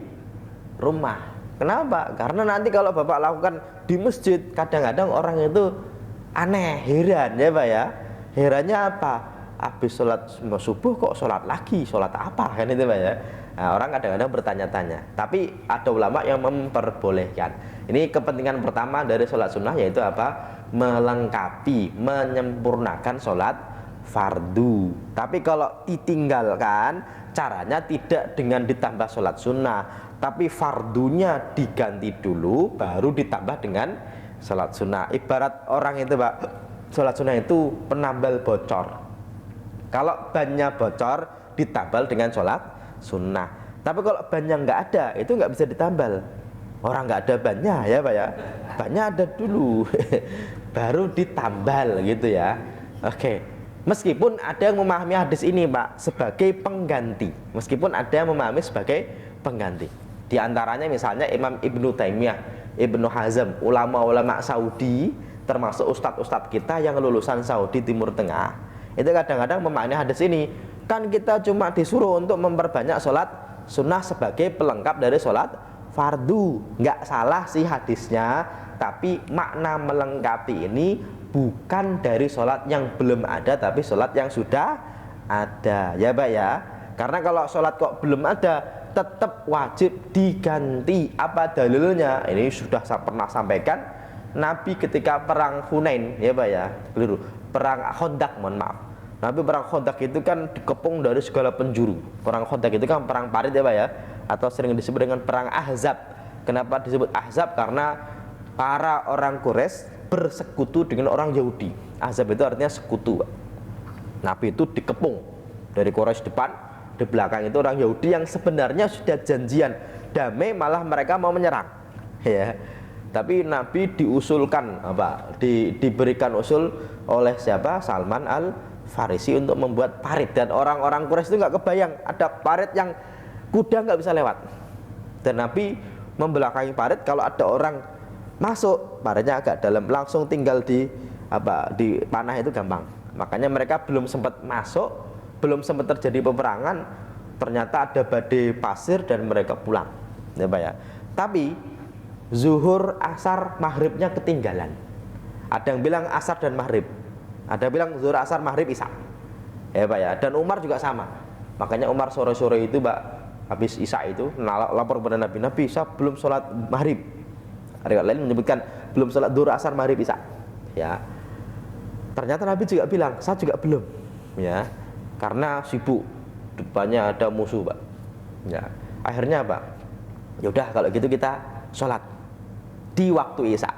rumah. Kenapa? Karena nanti kalau Bapak lakukan di masjid, kadang-kadang orang itu aneh, heran ya Pak ya. Herannya apa? Habis sholat subuh kok sholat lagi, sholat apa kan itu Pak ya. Nah, orang kadang-kadang bertanya-tanya. Tapi ada ulama yang memperbolehkan. Ini kepentingan pertama dari sholat sunnah, yaitu apa? Melengkapi, menyempurnakan sholat fardu. Tapi kalau ditinggalkan, caranya tidak dengan ditambah sholat sunnah, tapi fardunya diganti dulu baru ditambah dengan sholat sunnah. Ibarat orang itu Pak, sholat sunnah itu penambal bocor. Kalau bannya bocor ditambal dengan sholat sunnah. Tapi kalau bannya nggak ada, itu nggak bisa ditambal. Orang nggak ada bannya ya Pak ya, bannya ada dulu baru ditambal gitu ya. Oke, meskipun ada yang memahami hadis ini Pak sebagai pengganti, meskipun ada yang memahami sebagai pengganti. Di antaranya misalnya Imam Ibnu Taimiyah, Ibnu Hazm, ulama-ulama Saudi, termasuk ustadz-ustadz kita yang lulusan Saudi Timur Tengah. Itu kadang-kadang memahami hadis ini. Kan kita cuma disuruh untuk memperbanyak sholat sunnah sebagai pelengkap dari sholat fardu. Nggak salah sih hadisnya, tapi makna melengkapi ini bukan dari sholat yang belum ada, tapi sholat yang sudah ada ya Pak ya. Karena kalau sholat kok belum ada, tetap wajib diganti. Apa dalilnya? Ini sudah saya pernah sampaikan. Nabi ketika perang Hunain ya Pak ya, keliru, perang Khandaq, mohon maaf. Nabi perang Khandaq itu kan dikepung dari segala penjuru. Perang Khandaq itu kan perang parit ya Pak ya, atau sering disebut dengan perang Ahzab. Kenapa disebut Ahzab? Karena para orang Quraisy bersekutu dengan orang Yahudi. Ahzab itu artinya sekutu Pak. Nabi itu dikepung dari Quraisy depan, di belakang itu orang Yahudi yang sebenarnya sudah janjian damai, malah mereka mau menyerang ya. Tapi Nabi diusulkan diberikan usul oleh siapa? Salman Al-Farisi untuk membuat parit. Dan orang-orang Quraisy itu nggak kebayang ada parit yang kuda nggak bisa lewat. Dan Nabi membelakangi parit, kalau ada orang masuk, paritnya agak dalam, langsung tinggal di panah itu gampang. Makanya mereka belum sempat masuk, belum sempat terjadi peperangan, ternyata ada badai pasir dan mereka pulang ya Pak ya. Tapi zuhur, asar, maghribnya ketinggalan. Ada yang bilang asar dan maghrib, ada yang bilang zuhur, asar, maghrib, isya ya Pak ya. Dan Umar juga sama. Makanya Umar sore-sore itu Pak, habis isya itu lapor kepada Nabi, Nabi saya belum sholat maghrib. Riwayat lain menyebutkan belum sholat zuhur, asar, maghrib, isya ya. Ternyata Nabi juga bilang saya juga belum ya, karena sibuk, depannya ada musuh Pak ya. Akhirnya Pak, yaudah kalau gitu kita sholat di waktu isya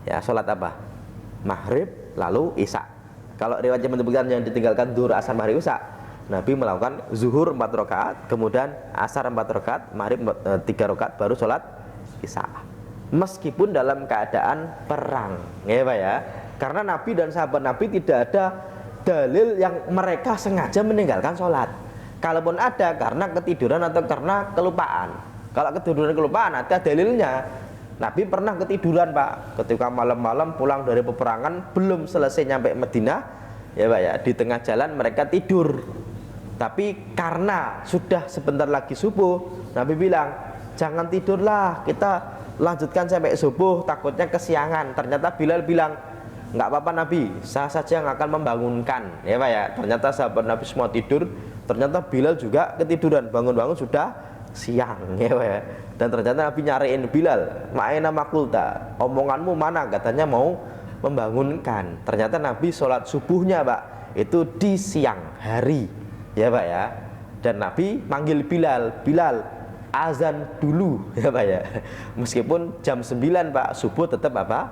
ya. Sholat apa? Maghrib lalu isya. Kalau riwayatnya menyebutkan yang ditinggalkan zuhur, asar, maghrib, isya, Nabi melakukan zuhur 4 rakaat, kemudian asar 4 rakaat, maghrib 3 rakaat, baru sholat isya. Meskipun dalam keadaan perang ya Pak ya. Karena Nabi dan sahabat Nabi tidak ada dalil yang mereka sengaja meninggalkan sholat. Kalaupun ada, karena ketiduran atau karena kelupaan. Kalau ketiduran kelupaan ada dalilnya. Nabi pernah ketiduran Pak, ketika malam-malam pulang dari peperangan, belum selesai nyampe Madinah ya Pak ya, di tengah jalan mereka tidur. Tapi karena sudah sebentar lagi subuh, Nabi bilang jangan tidurlah, kita lanjutkan sampai subuh, takutnya kesiangan. Ternyata Bilal bilang nggak apa-apa Nabi, saya saja yang akan membangunkan ya Pak ya. Ternyata sahabat Nabi semua tidur, ternyata Bilal juga ketiduran, bangun-bangun sudah siang ya Pak ya. Dan ternyata Nabi nyariin Bilal, ma'ena makulta, omonganmu mana? Katanya mau membangunkan. Ternyata Nabi sholat subuhnya Pak itu di siang hari, ya Pak ya. Dan Nabi manggil Bilal, Bilal azan dulu, ya Pak ya. Meskipun jam 9 Pak subuh tetap apa?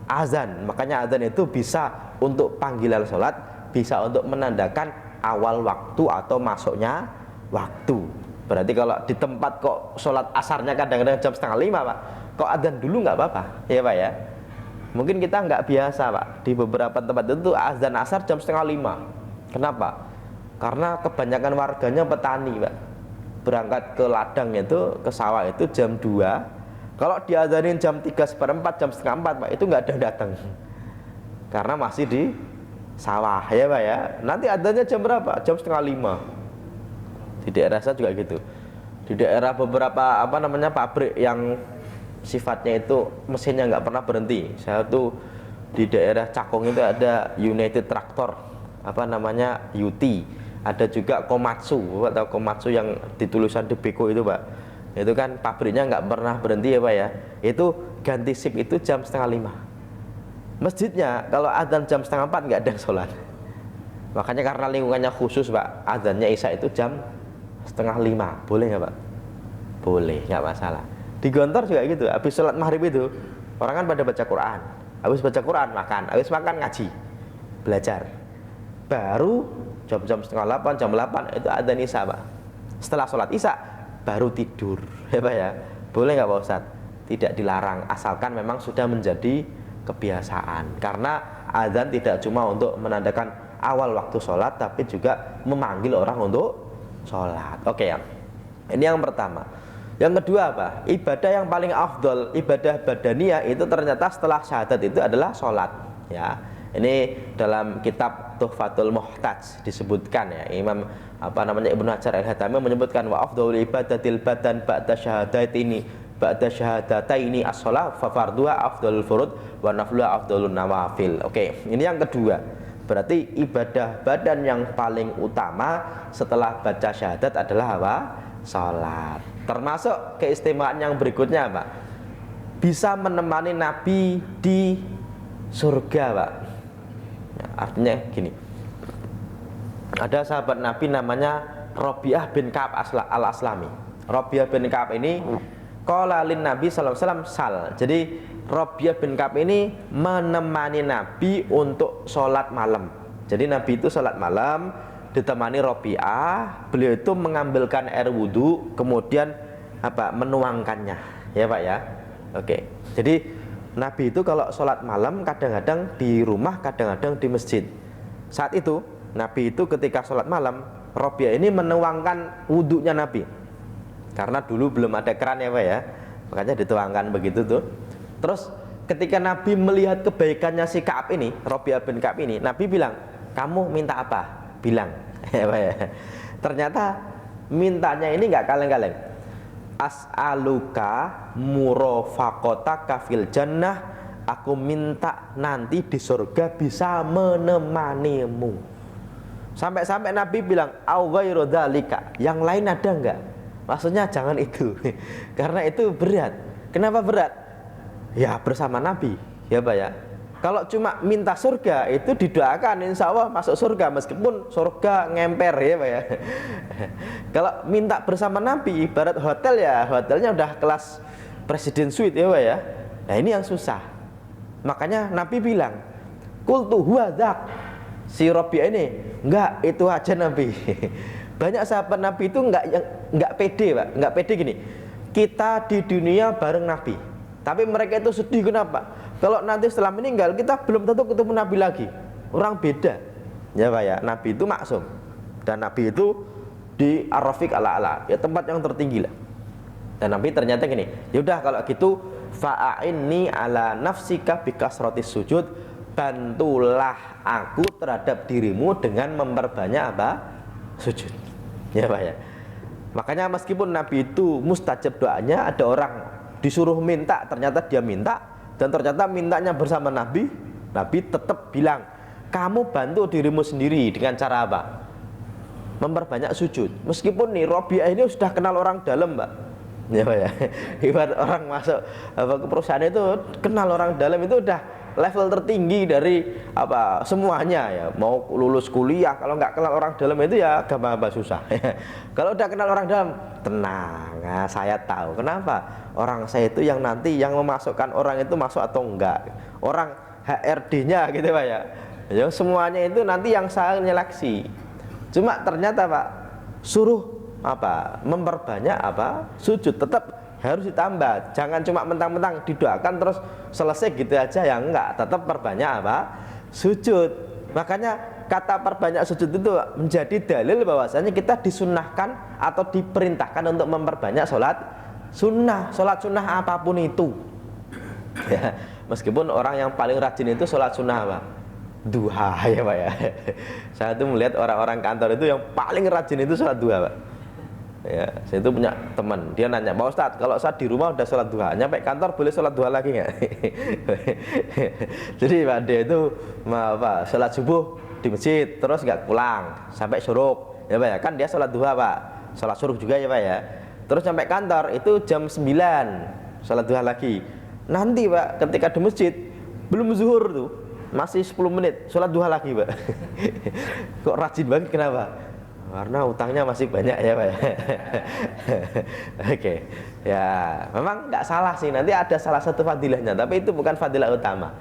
Azan. Makanya azan itu bisa untuk panggilan sholat, bisa untuk menandakan awal waktu atau masuknya waktu. Berarti kalau di tempat kok sholat asarnya kadang-kadang jam 4:30 Pak, kok azan dulu nggak apa-apa, ya Pak ya. Mungkin kita nggak biasa Pak, di beberapa tempat itu azan asar jam 4:30. Kenapa? Karena kebanyakan warganya petani Pak, berangkat ke ladang itu, ke sawah itu jam 2. Kalau diazanin jam 3:15, jam 3:30 Pak, itu nggak ada datang, karena masih di sawah, ya Pak ya. Nanti adanya jam berapa? Jam 4:30. Di daerah saya juga gitu. Di daerah beberapa pabrik yang sifatnya itu mesinnya nggak pernah berhenti. Saya tuh di daerah Cakung itu ada United Tractor, UT. Ada juga Komatsu, atau Komatsu yang ditulisan di Beko itu Pak. Itu kan pabriknya nggak pernah berhenti, ya Pak ya. Itu ganti shift itu jam 4:30. Masjidnya kalau adzan jam 3:30 nggak ada yang sholat. Makanya karena lingkungannya khusus Pak, adzannya Isya itu jam 4:30. Boleh nggak Pak? Boleh, nggak masalah. Di Gontor juga gitu, habis sholat maghrib itu orang kan pada baca Quran. Habis baca Quran makan, habis makan ngaji, belajar. Baru jam 7:30, jam 8 itu adzan Isya Pak. Setelah sholat Isya baru tidur, ya Pak ya. Boleh nggak Pak Ustadz? Tidak dilarang, asalkan memang sudah menjadi kebiasaan. Karena adzan tidak cuma untuk menandakan awal waktu sholat, tapi juga memanggil orang untuk sholat. Oke ya, ini yang pertama. Yang kedua apa? Ibadah yang paling afdol, ibadah badaniyah itu ternyata setelah syahadat itu adalah sholat. Ya, ini dalam kitab Tuhfatul Muhtaj disebutkan ya, Imam Ibnu Hajar Al-Haytami menyebutkan wa afdhul ibadatil badan ba'da syahadataini as-shalah fa fardhuha afdhalul furud wa nafluha afdhalun nawafil. Oke, ini yang kedua. Berarti ibadah badan yang paling utama setelah baca syahadat adalah apa? Salat. Termasuk keistimewaan yang berikutnya Pak, bisa menemani Nabi di surga Pak. Ya, artinya gini, ada sahabat Nabi namanya Rabi'ah bin Ka'ab al-Aslami. Rabi'ah bin Ka'ab ini qala lin Nabi sallallahu alaihi wasallam sal. Jadi Rabi'ah bin Ka'ab ini menemani Nabi untuk sholat malam. Jadi Nabi itu sholat malam ditemani Rabi'ah. Beliau itu mengambilkan air wudhu, kemudian menuangkannya, ya Pak ya. Oke. Jadi Nabi itu kalau sholat malam kadang-kadang di rumah, kadang-kadang di masjid. Saat itu Nabi itu ketika sholat malam, Rabi'ah ini menuangkan wudhunya Nabi. Karena dulu belum ada keran, ya Pak ya, makanya dituangkan begitu tuh. Terus ketika Nabi melihat kebaikannya si Ka'ab ini, Rabi'ah bin Ka'ab ini, Nabi bilang, kamu minta apa? Bilang, ya Pak ya. Ternyata mintanya ini nggak kaleng-kaleng. As'aluka murafaqataka fil jannah, aku minta nanti di surga bisa menemanimu. Sampai-sampai Nabi bilang, au ghairu dzalika, yang lain ada enggak? Maksudnya jangan itu. Karena itu berat. Kenapa berat? Ya bersama Nabi, ya Pak ya. Kalau cuma minta surga itu didoakan insya Allah masuk surga, meskipun surga ngemper, ya Pak ya. Kalau minta bersama Nabi ibarat hotel ya, hotelnya udah kelas presiden suite, ya Pak ya. Nah ini yang susah. Makanya Nabi bilang, qultu huwa dzak. Si Rabi'ah ini, enggak, itu aja Nabi. Banyak sahabat Nabi itu enggak pede Pak, enggak pede gini. Kita di dunia bareng Nabi, tapi mereka itu sedih. Kenapa? Kalau nanti setelah meninggal kita belum tentu ketemu Nabi lagi. Orang beda, ya Pak ya. Nabi itu maksum, dan Nabi itu di Ar-Rafiq ala-ala, ya tempat yang tertinggi lah. Dan Nabi ternyata gini, yaudah kalau gitu fa'inni ala nafsika bikasratis sujud, bantulah aku terhadap dirimu dengan memperbanyak sujud, ya Pak ya. Makanya meskipun Nabi itu mustajab doanya, ada orang disuruh minta, ternyata dia minta, dan ternyata mintanya bersama Nabi, Nabi tetap bilang, kamu bantu dirimu sendiri dengan cara apa? Memperbanyak sujud. Meskipun nih Rabi'ah ini sudah kenal orang dalam Pak, ya Pak ya. Ibarat orang masuk ke perusahaan itu kenal orang dalam, itu udah level tertinggi dari apa semuanya ya. Mau lulus kuliah kalau nggak kenal orang dalam itu ya gampang susah. Kalau udah kenal orang dalam, tenang. Nah, saya tahu kenapa orang saya itu yang nanti yang memasukkan orang itu masuk atau enggak. Orang HRD-nya gitu Pak ya. Ya semuanya itu nanti yang saya nyeleksi. Cuma ternyata Pak suruh apa memperbanyak apa sujud, tetap harus ditambah, jangan cuma mentang-mentang didoakan terus selesai gitu aja ya, enggak, tetap perbanyak apa sujud. Makanya kata perbanyak sujud itu menjadi dalil bahwasanya kita disunahkan atau diperintahkan untuk memperbanyak sholat sunnah apapun itu ya, meskipun orang yang paling rajin itu sholat sunnah apa duha ya Pak ya. Saya tuh melihat orang-orang kantor itu yang paling rajin itu sholat duha Pak ya. Saya itu punya teman, dia nanya, Pak Ustadz kalau saya di rumah udah sholat duha, nyampe kantor boleh sholat duha lagi nggak? Jadi Pak dia itu apa, sholat subuh di masjid terus nggak pulang sampai syuruk ya Pak ya, kan dia sholat duha Pak, sholat syuruk juga ya Pak ya, terus sampai kantor itu jam 9 sholat duha lagi. Nanti Pak ketika di masjid belum zuhur tuh masih 10 menit sholat duha lagi Pak. Kok rajin banget, kenapa? Karena utangnya masih banyak ya Pak ya. Oke. Ya memang nggak salah sih, nanti ada salah satu fadilahnya, tapi itu bukan fadilah utama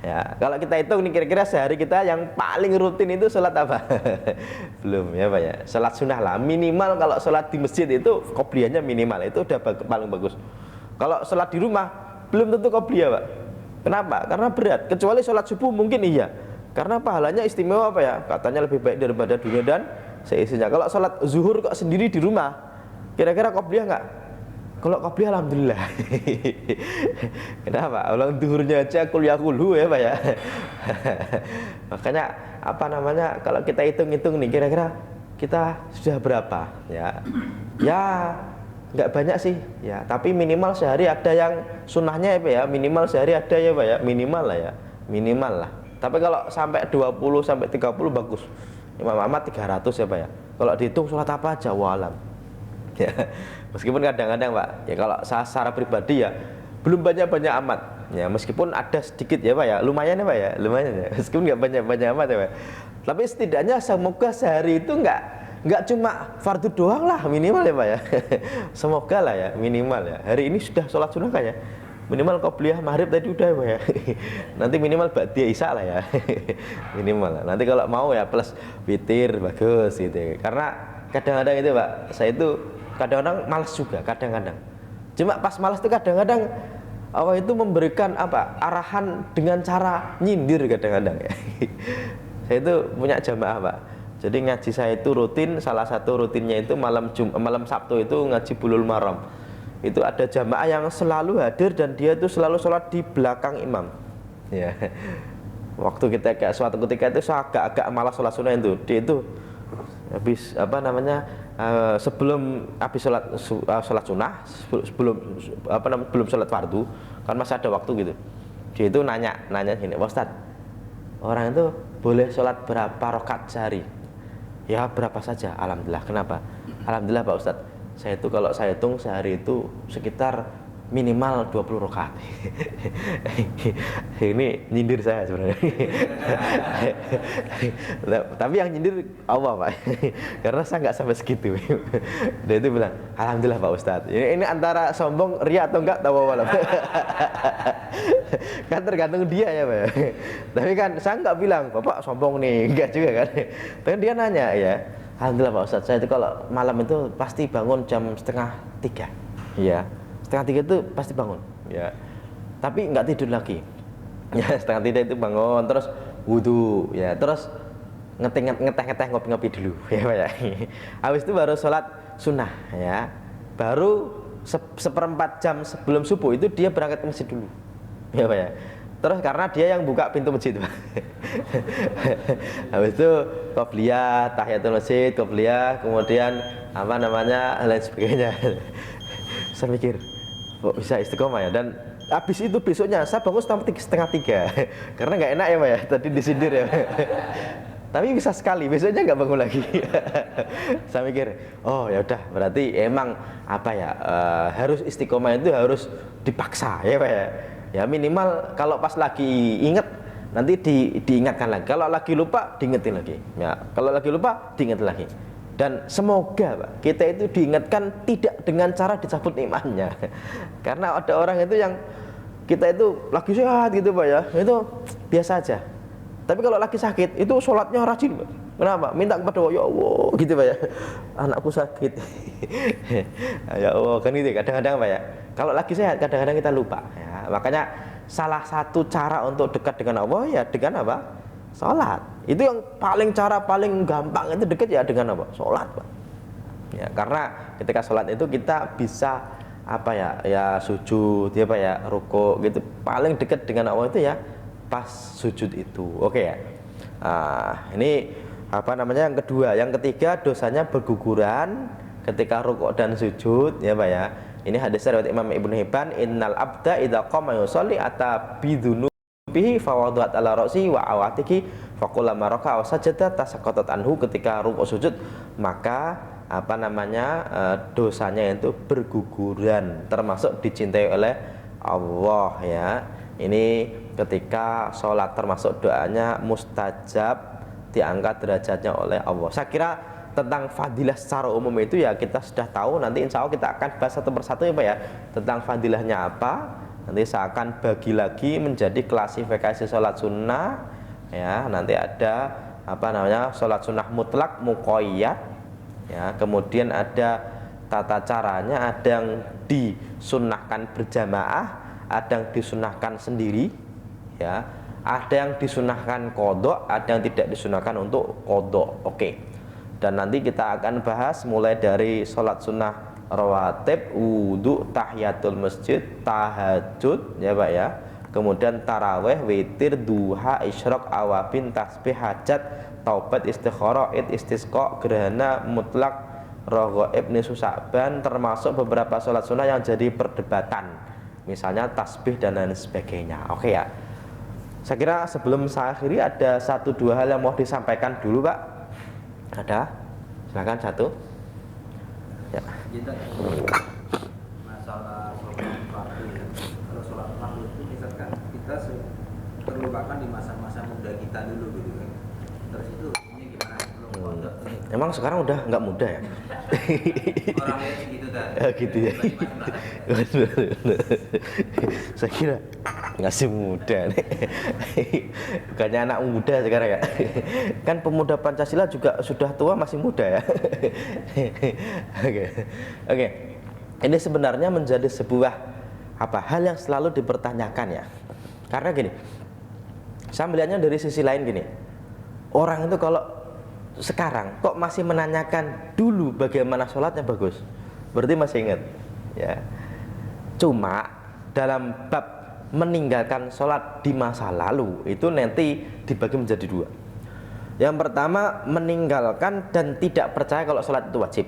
ya. Kalau kita hitung nih kira-kira sehari kita yang paling rutin itu sholat apa? Belum ya Pak ya. Sholat sunnah lah minimal, kalau sholat di masjid itu qobliyahnya minimal, itu udah paling bagus. Kalau sholat di rumah belum tentu qobliyah Pak. Kenapa? Karena berat. Kecuali sholat subuh mungkin iya, karena pahalanya istimewa Pak ya, katanya lebih baik daripada dunia dan seisinya. Kalau sholat zuhur kok sendiri di rumah, kira-kira qobliyah nggak? Kalau qobliyah alhamdulillah. Kenapa? Ulang zuhurnya aja kuliah kulhu ya Pak ya. Makanya apa namanya, kalau kita hitung-hitung nih kira-kira kita sudah berapa ya? Ya nggak banyak sih ya, tapi minimal sehari ada yang sunnahnya ya Pak ya, minimal sehari ada ya Pak ya, minimal lah ya, minimal lah. Tapi kalau sampai 20 sampai 30 bagus. Imam Ahmad 300 ya Pak ya. Kalau dihitung sholat apa aja walam ya. Meskipun kadang-kadang Pak ya, kalau saya secara pribadi ya belum banyak-banyak amat ya, meskipun ada sedikit ya Pak ya, lumayan ya Pak ya, lumayan ya, meskipun nggak banyak-banyak amat ya Pak, tapi setidaknya semoga sehari itu nggak cuma fardu doang lah minimal ya Pak ya. Semoga lah ya minimal ya, hari ini sudah sholat sunnah kan ya, minimal qobliyah maghrib tadi udah ya Pak ya. Nanti minimal ba'diyah isya lah ya. Minimal lah. Nanti kalau mau ya plus witir bagus gitu. Karena kadang-kadang itu Pak, saya itu kadang-kadang malas juga kadang-kadang. Cuma pas malas itu kadang-kadang Allah itu memberikan apa arahan dengan cara nyindir kadang-kadang ya. Saya itu punya jamaah Pak. Jadi ngaji saya itu rutin, salah satu rutinnya itu malam Sabtu itu ngaji Bulul Maram. Itu ada jamaah yang selalu hadir dan dia itu selalu sholat di belakang imam ya. Waktu kita kayak suatu ketika itu saya agak malas sholat sunnah itu, dia itu habis apa namanya sebelum habis sholat sunnah, belum sholat fardu kan masih ada waktu gitu, dia itu nanya gini, Pak Ustadz orang itu boleh sholat berapa rakaat sehari? Ya berapa saja, alhamdulillah. Kenapa? Alhamdulillah Pak Ustadz, saya itu kalau saya hitung sehari itu sekitar minimal 20 rakaat. Ini nyindir saya sebenarnya. Tapi yang nyindir Allah Pak. Karena saya nggak sampai segitu. Dia itu bilang, alhamdulillah Pak Ustadz. Ini antara sombong, ria atau enggak tahu apa. Kan tergantung dia ya Pak. Tapi kan saya nggak bilang, Bapak sombong nih, enggak juga kan. Tapi dia nanya ya, alhamdulillah Pak Ustadz, saya itu kalau malam itu pasti bangun jam 2:30 ya, 2:30 itu pasti bangun ya, tapi nggak tidur lagi ya, 2:30 itu bangun terus wudhu ya, terus ngeteh ngopi-ngopi dulu ya Pak ya. Habis itu baru sholat sunnah ya, baru seperempat jam sebelum subuh itu dia berangkat ke masjid dulu ya Pak ya. Terus karena dia yang buka pintu masjid Pak. Habis itu qobliyah, tahiyatul masjid, qobliyah, kemudian apa namanya lain sebagainya. Saya mikir, kok bisa istiqomah ya. Dan habis itu besoknya saya bangun 2:30 karena nggak enak ya Pak ya, tadi disindir ya. Tapi bisa sekali, besoknya nggak bangun lagi. Saya mikir, oh ya udah, berarti emang apa ya, harus istiqomah itu harus dipaksa ya Pak ya. Ya minimal kalau pas lagi inget nanti diingatkan lagi. Kalau lagi lupa diingetin lagi. Ya, kalau lagi lupa diingetin lagi. Dan semoga Pak, kita itu diingatkan tidak dengan cara dicabut imannya. Karena ada orang itu yang kita itu lagi sehat gitu Pak ya, itu biasa aja. Tapi kalau lagi sakit itu sholatnya rajin Pak. Kenapa? Minta kepada Allah, ya Allah gitu Pak ya. Anakku sakit. Ya Allah kan gitu kadang-kadang Pak ya. Kalau lagi sehat kadang-kadang kita lupa ya. Makanya salah satu cara untuk dekat dengan Allah ya dengan apa? Sholat. Itu yang cara paling gampang itu dekat ya dengan apa? Sholat Pak. Ya, karena ketika sholat itu kita bisa apa ya? Ya sujud, ya Pak ya, rukuk gitu. Paling dekat dengan Allah itu ya pas sujud itu. Oke ya. Ini apa namanya yang kedua. Yang ketiga dosanya berguguran ketika rukuk dan sujud, ya Pak ya. Ini hadis riwayat Imam Ibnu Hibban, innal abda idza qama yusolli ata bihi fawaduat ala roksi wa awatiki fakulama roka sajada tasaqatat anhu. Ketika rukuk sujud maka apa namanya dosanya itu berguguran, termasuk dicintai oleh Allah ya. Ini ketika sholat termasuk doanya mustajab, diangkat derajatnya oleh Allah. Saya kira tentang fadilah secara umum itu ya kita sudah tahu. Nanti insya Allah kita akan bahas satu persatu ya Pak ya, tentang fadilahnya apa. Nanti saya akan bagi lagi menjadi klasifikasi sholat sunnah ya. Nanti ada apa namanya sholat sunnah mutlak, muqayyad ya. Kemudian ada tata caranya, ada yang disunnahkan berjamaah, ada yang disunnahkan sendiri ya, ada yang disunnahkan qadha, ada yang tidak disunnahkan untuk qadha. Oke. Dan nanti kita akan bahas mulai dari sholat sunnah rawatib, wudu, tahiyatul masjid, tahajud ya Pak ya. Kemudian taraweh, witir, duha, isyraq, awabin, tasbih, hajat, taubat, istikharah, id, istisqa, gerhana, mutlak, raghaib, nisfu Sa'ban, termasuk beberapa sholat sunnah yang jadi perdebatan. Misalnya tasbih dan lain sebagainya. Oke ya. Saya kira sebelum saya akhiri ada 1-2 hal yang mau disampaikan dulu Pak. Ada? Silakan satu. Ya. Masalah sholat fardu ya. Kalau sholat fardu itu misalkan kita terlupakan di masa-masa muda kita dulu gitu kan. Terus itu ini gimana? Emang sekarang udah nggak muda ya? Orangnya segitu kan? Ya gitu ya. Saya kira ngasih muda nih. Bukannya anak muda sekarang ya. Kan pemuda Pancasila juga sudah tua masih muda ya. Oke. Ini sebenarnya menjadi sebuah hal yang selalu dipertanyakan ya. Karena gini, saya melihatnya dari sisi lain gini. Orang itu kalau sekarang kok masih menanyakan dulu bagaimana sholatnya bagus, berarti masih ingat ya. Cuma dalam bab meninggalkan sholat di masa lalu itu nanti dibagi menjadi 2. Yang pertama meninggalkan dan tidak percaya kalau sholat itu wajib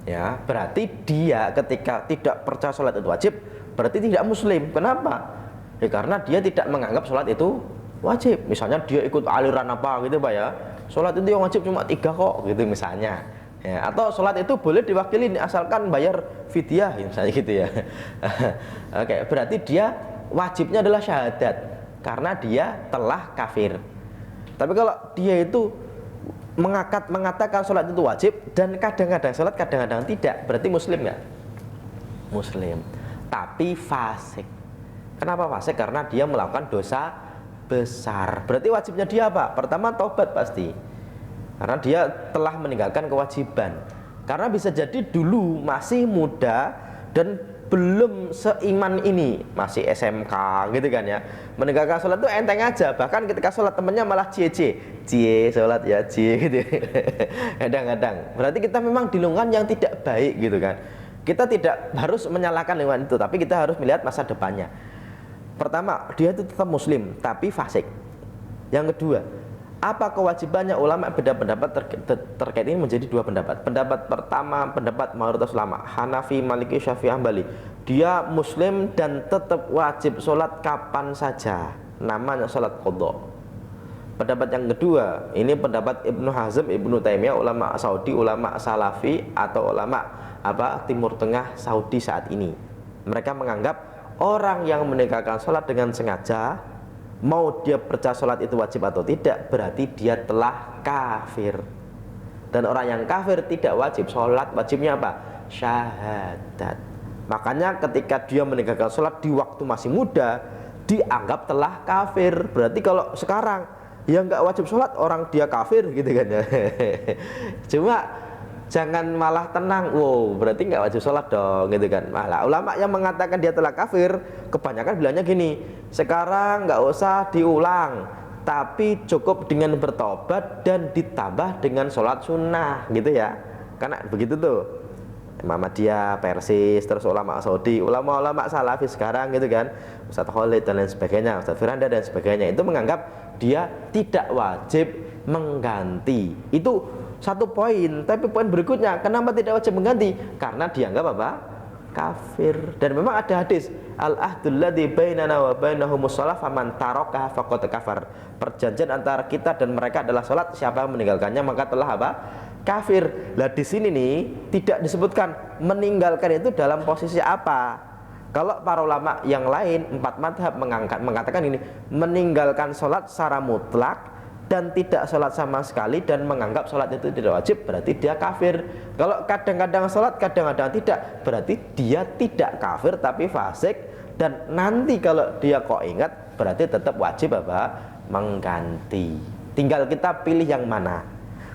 ya. Berarti dia ketika tidak percaya sholat itu wajib berarti tidak muslim. Kenapa? Ya karena dia tidak menganggap sholat itu wajib. Misalnya dia ikut aliran apa gitu Pak ya, sholat itu yang wajib cuma 3 kok gitu misalnya ya. Atau sholat itu boleh diwakili asalkan bayar fidyah misalnya gitu ya. Oke, berarti dia wajibnya adalah syahadat karena dia telah kafir. Tapi kalau dia itu mengatakan sholat itu wajib dan kadang-kadang sholat kadang-kadang tidak, berarti muslim nggak? Muslim, tapi fasik. Kenapa fasik? Karena dia melakukan dosa besar. Berarti wajibnya dia apa? Pertama taubat pasti, karena dia telah meninggalkan kewajiban. Karena bisa jadi dulu masih muda dan belum seiman ini, masih SMK gitu kan ya, meninggalkan sholat itu enteng aja. Bahkan ketika sholat temennya malah cie sholat ya cie gitu. Kadang-kadang berarti kita memang di lingkungan yang tidak baik gitu kan. Kita tidak harus menyalahkan lingkungan itu, tapi kita harus melihat masa depannya. Pertama, dia itu tetap muslim tapi fasik. Yang kedua, apa kewajibannya? Ulama beda pendapat terkait ini menjadi 2 pendapat. Pendapat pertama, pendapat mayoritas ulama Hanafi, Maliki, Syafi'i, Hambali, dia muslim dan tetap wajib sholat kapan saja, namanya sholat qadha. Pendapat yang kedua, ini pendapat Ibnu Hazm, Ibnu Taimiyah, ulama Saudi, ulama Salafi atau ulama Timur Tengah Saudi saat ini. Mereka menganggap orang yang meninggalkan sholat dengan sengaja, mau dia percaya sholat itu wajib atau tidak, berarti dia telah kafir. Dan orang yang kafir tidak wajib sholat, wajibnya apa? Syahadat. Makanya ketika dia meninggalkan sholat di waktu masih muda, dianggap telah kafir. Berarti kalau sekarang ya nggak wajib sholat, orang dia kafir gitu kan ya. Cuma jangan malah tenang, wow berarti nggak wajib sholat dong gitu kan. Malah ulama yang mengatakan dia telah kafir, kebanyakan bilangnya gini, sekarang nggak usah diulang, tapi cukup dengan bertobat dan ditambah dengan sholat sunnah gitu ya. Karena begitu tuh Muhammadiyah, Persis, terus ulama Saudi, ulama-ulama Salafi sekarang gitu kan, Ustadz Khalid dan lain sebagainya, Ustadz Firanda dan sebagainya, itu menganggap dia tidak wajib mengganti. Itu satu poin. Tapi poin berikutnya, kenapa tidak wajib mengganti? Karena dianggap apa? Kafir. Dan memang ada hadis, al-ahdul ladzi bainana wa bainahumus shalah faman tarakaha faqad kafar. Perjanjian antara kita dan mereka adalah salat, siapa yang meninggalkannya maka telah apa? Kafir. Lah di sini nih tidak disebutkan meninggalkan itu dalam posisi apa. Kalau para ulama yang lain 4 mazhab mengatakan ini, meninggalkan salat secara mutlak dan tidak sholat sama sekali dan menganggap sholat itu tidak wajib, berarti dia kafir. Kalau kadang-kadang sholat, kadang-kadang tidak, berarti dia tidak kafir tapi fasik. Dan nanti kalau dia kok ingat, berarti tetap wajib apa? Mengganti. Tinggal kita pilih yang mana.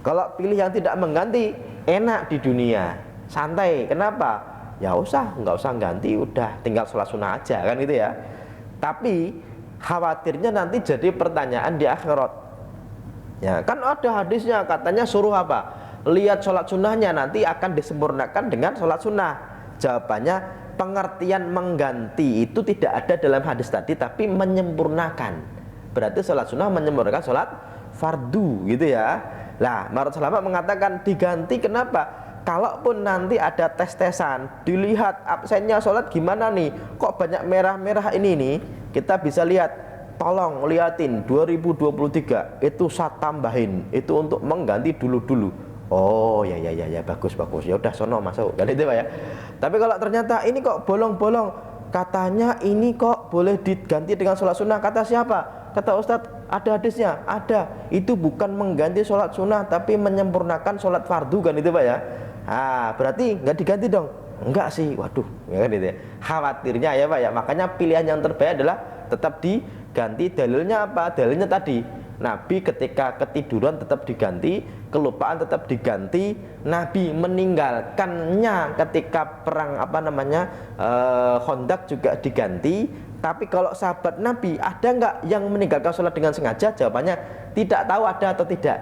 Kalau pilih yang tidak mengganti, enak di dunia, santai. Kenapa? Ya nggak usah ganti, udah tinggal sholat sunnah aja kan gitu ya. Tapi khawatirnya nanti jadi pertanyaan di akhirat. Ya, kan ada hadisnya katanya suruh apa? Lihat sholat sunnahnya, nanti akan disempurnakan dengan sholat sunnah. Jawabannya, pengertian mengganti itu tidak ada dalam hadis tadi, tapi menyempurnakan. Berarti sholat sunnah menyempurnakan sholat fardu gitu ya. Nah, menurut ulama mengatakan diganti, kenapa? Kalaupun nanti ada tes-tesan, dilihat absennya sholat gimana nih, kok banyak merah-merah ini nih, kita bisa lihat. Tolong liatin 2023 itu saya tambahin itu untuk mengganti dulu-dulu. Oh ya bagus. Ya udah sono masuk. Kan itu Pak ya. Tapi kalau ternyata ini kok bolong-bolong, katanya ini kok boleh diganti dengan sholat sunnah. Kata siapa? Kata Ustadz, ada hadisnya. Ada. Itu bukan mengganti sholat sunnah tapi menyempurnakan sholat fardu kan itu Pak ya. Berarti nggak diganti dong. Enggak sih. Waduh, ya kan itu ya. Khawatirnya ya Pak ya. Makanya pilihan yang terbaik adalah tetap diganti. Dalilnya apa? Dalilnya tadi, Nabi ketika ketiduran tetap diganti, kelupaan tetap diganti, Nabi meninggalkannya ketika perang Khandaq juga diganti. Tapi kalau sahabat Nabi ada nggak yang meninggalkan sholat dengan sengaja? Jawabannya tidak tahu ada atau tidak.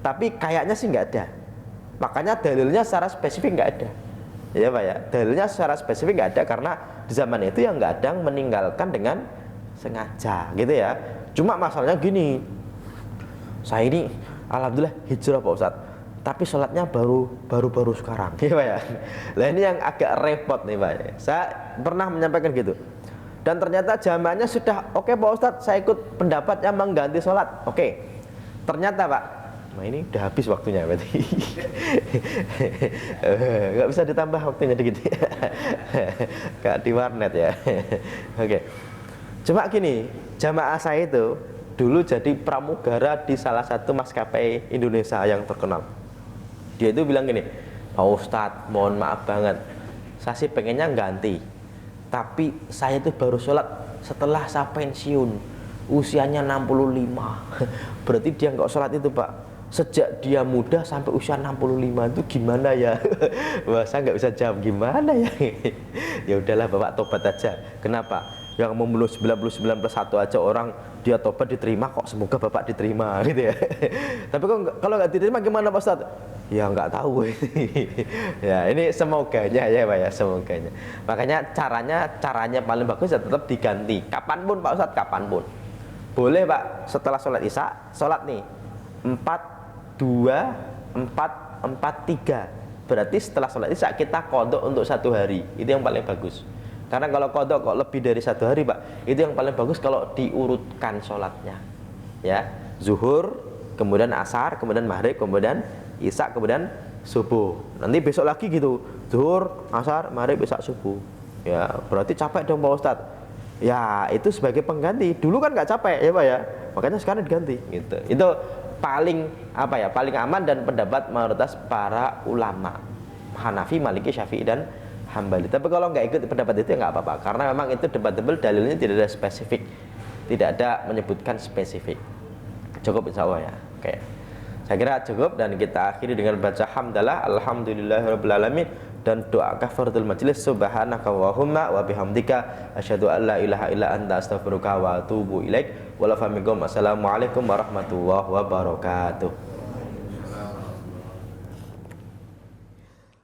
Tapi kayaknya sih nggak ada. Makanya dalilnya secara spesifik nggak ada. Ya Pak ya, dalilnya secara spesifik nggak ada karena di zaman itu yang nggak ada yang meninggalkan dengan sengaja gitu ya. Cuma masalahnya gini, saya ini alhamdulillah hijrah Pak Ustadz, tapi sholatnya baru sekarang ya Pak ya. Nah ini yang agak repot nih Pak ya. Saya pernah menyampaikan gitu, dan ternyata jamaahnya sudah oke Pak Ustadz, saya ikut pendapat yang mengganti sholat. Oke, ternyata Pak, nah ini udah habis waktunya berarti. Gak bisa ditambah waktunya dikit. Gak di warnet ya. Oke. Cuma gini, jamaah saya itu dulu jadi pramugara di salah satu maskapai Indonesia yang terkenal. Dia itu bilang gini, Pak Ustadz, mohon maaf banget, saya sih pengennya ganti, tapi saya itu baru sholat setelah saya pensiun, usianya 65. Berarti dia nggak sholat itu Pak, sejak dia muda sampai usia 65 itu gimana ya? Wah, saya nggak bisa jawab gimana ya. Ya udahlah Bapak tobat aja. Kenapa? Yang membunuh 99 plus 1 aja orang dia tobat diterima, kok semoga Bapak diterima gitu ya. Tapi kalau nggak diterima gimana Pak Ustadz? Ya nggak tahu. Ya ini semoganya ya Pak ya, semoganya. Makanya caranya paling bagus ya tetap diganti. Kapanpun Pak Ustadz, kapanpun. Boleh Pak, setelah sholat isya, sholat nih 4-2-4-4-3. Berarti setelah sholat isya kita qadha untuk 1 hari. Itu yang paling bagus. Karena kalau qadha kok lebih dari 1 hari Pak, itu yang paling bagus kalau diurutkan sholatnya. Ya, zuhur, kemudian asar, kemudian maghrib, kemudian isya, kemudian subuh. Nanti besok lagi gitu, zuhur, asar, maghrib, isya, subuh. Ya, berarti capek dong Pak Ustadz. Ya, itu sebagai pengganti. Dulu kan nggak capek ya Pak ya. Makanya sekarang diganti gitu. Itu paling apa ya? Paling aman dan pendapat mayoritas para ulama. Hanafi, Maliki, Syafi'i dan Hambali. Tapi kalau nggak ikut pendapat itu ya nggak apa-apa. Karena memang itu debatable, dalilnya tidak ada spesifik. Tidak ada menyebutkan spesifik. Cukup insya Allah ya. Oke. Saya kira cukup dan kita akhiri dengan baca hamdalah alhamdulillahirabbil alamin dan doa kafaratul majelis subhanaka wahumma wa bihamdika asyhadu an la ilaha illa anta astaghfiruka wa atubu ilaik. Assalamualaikum warahmatullahi wabarakatuh.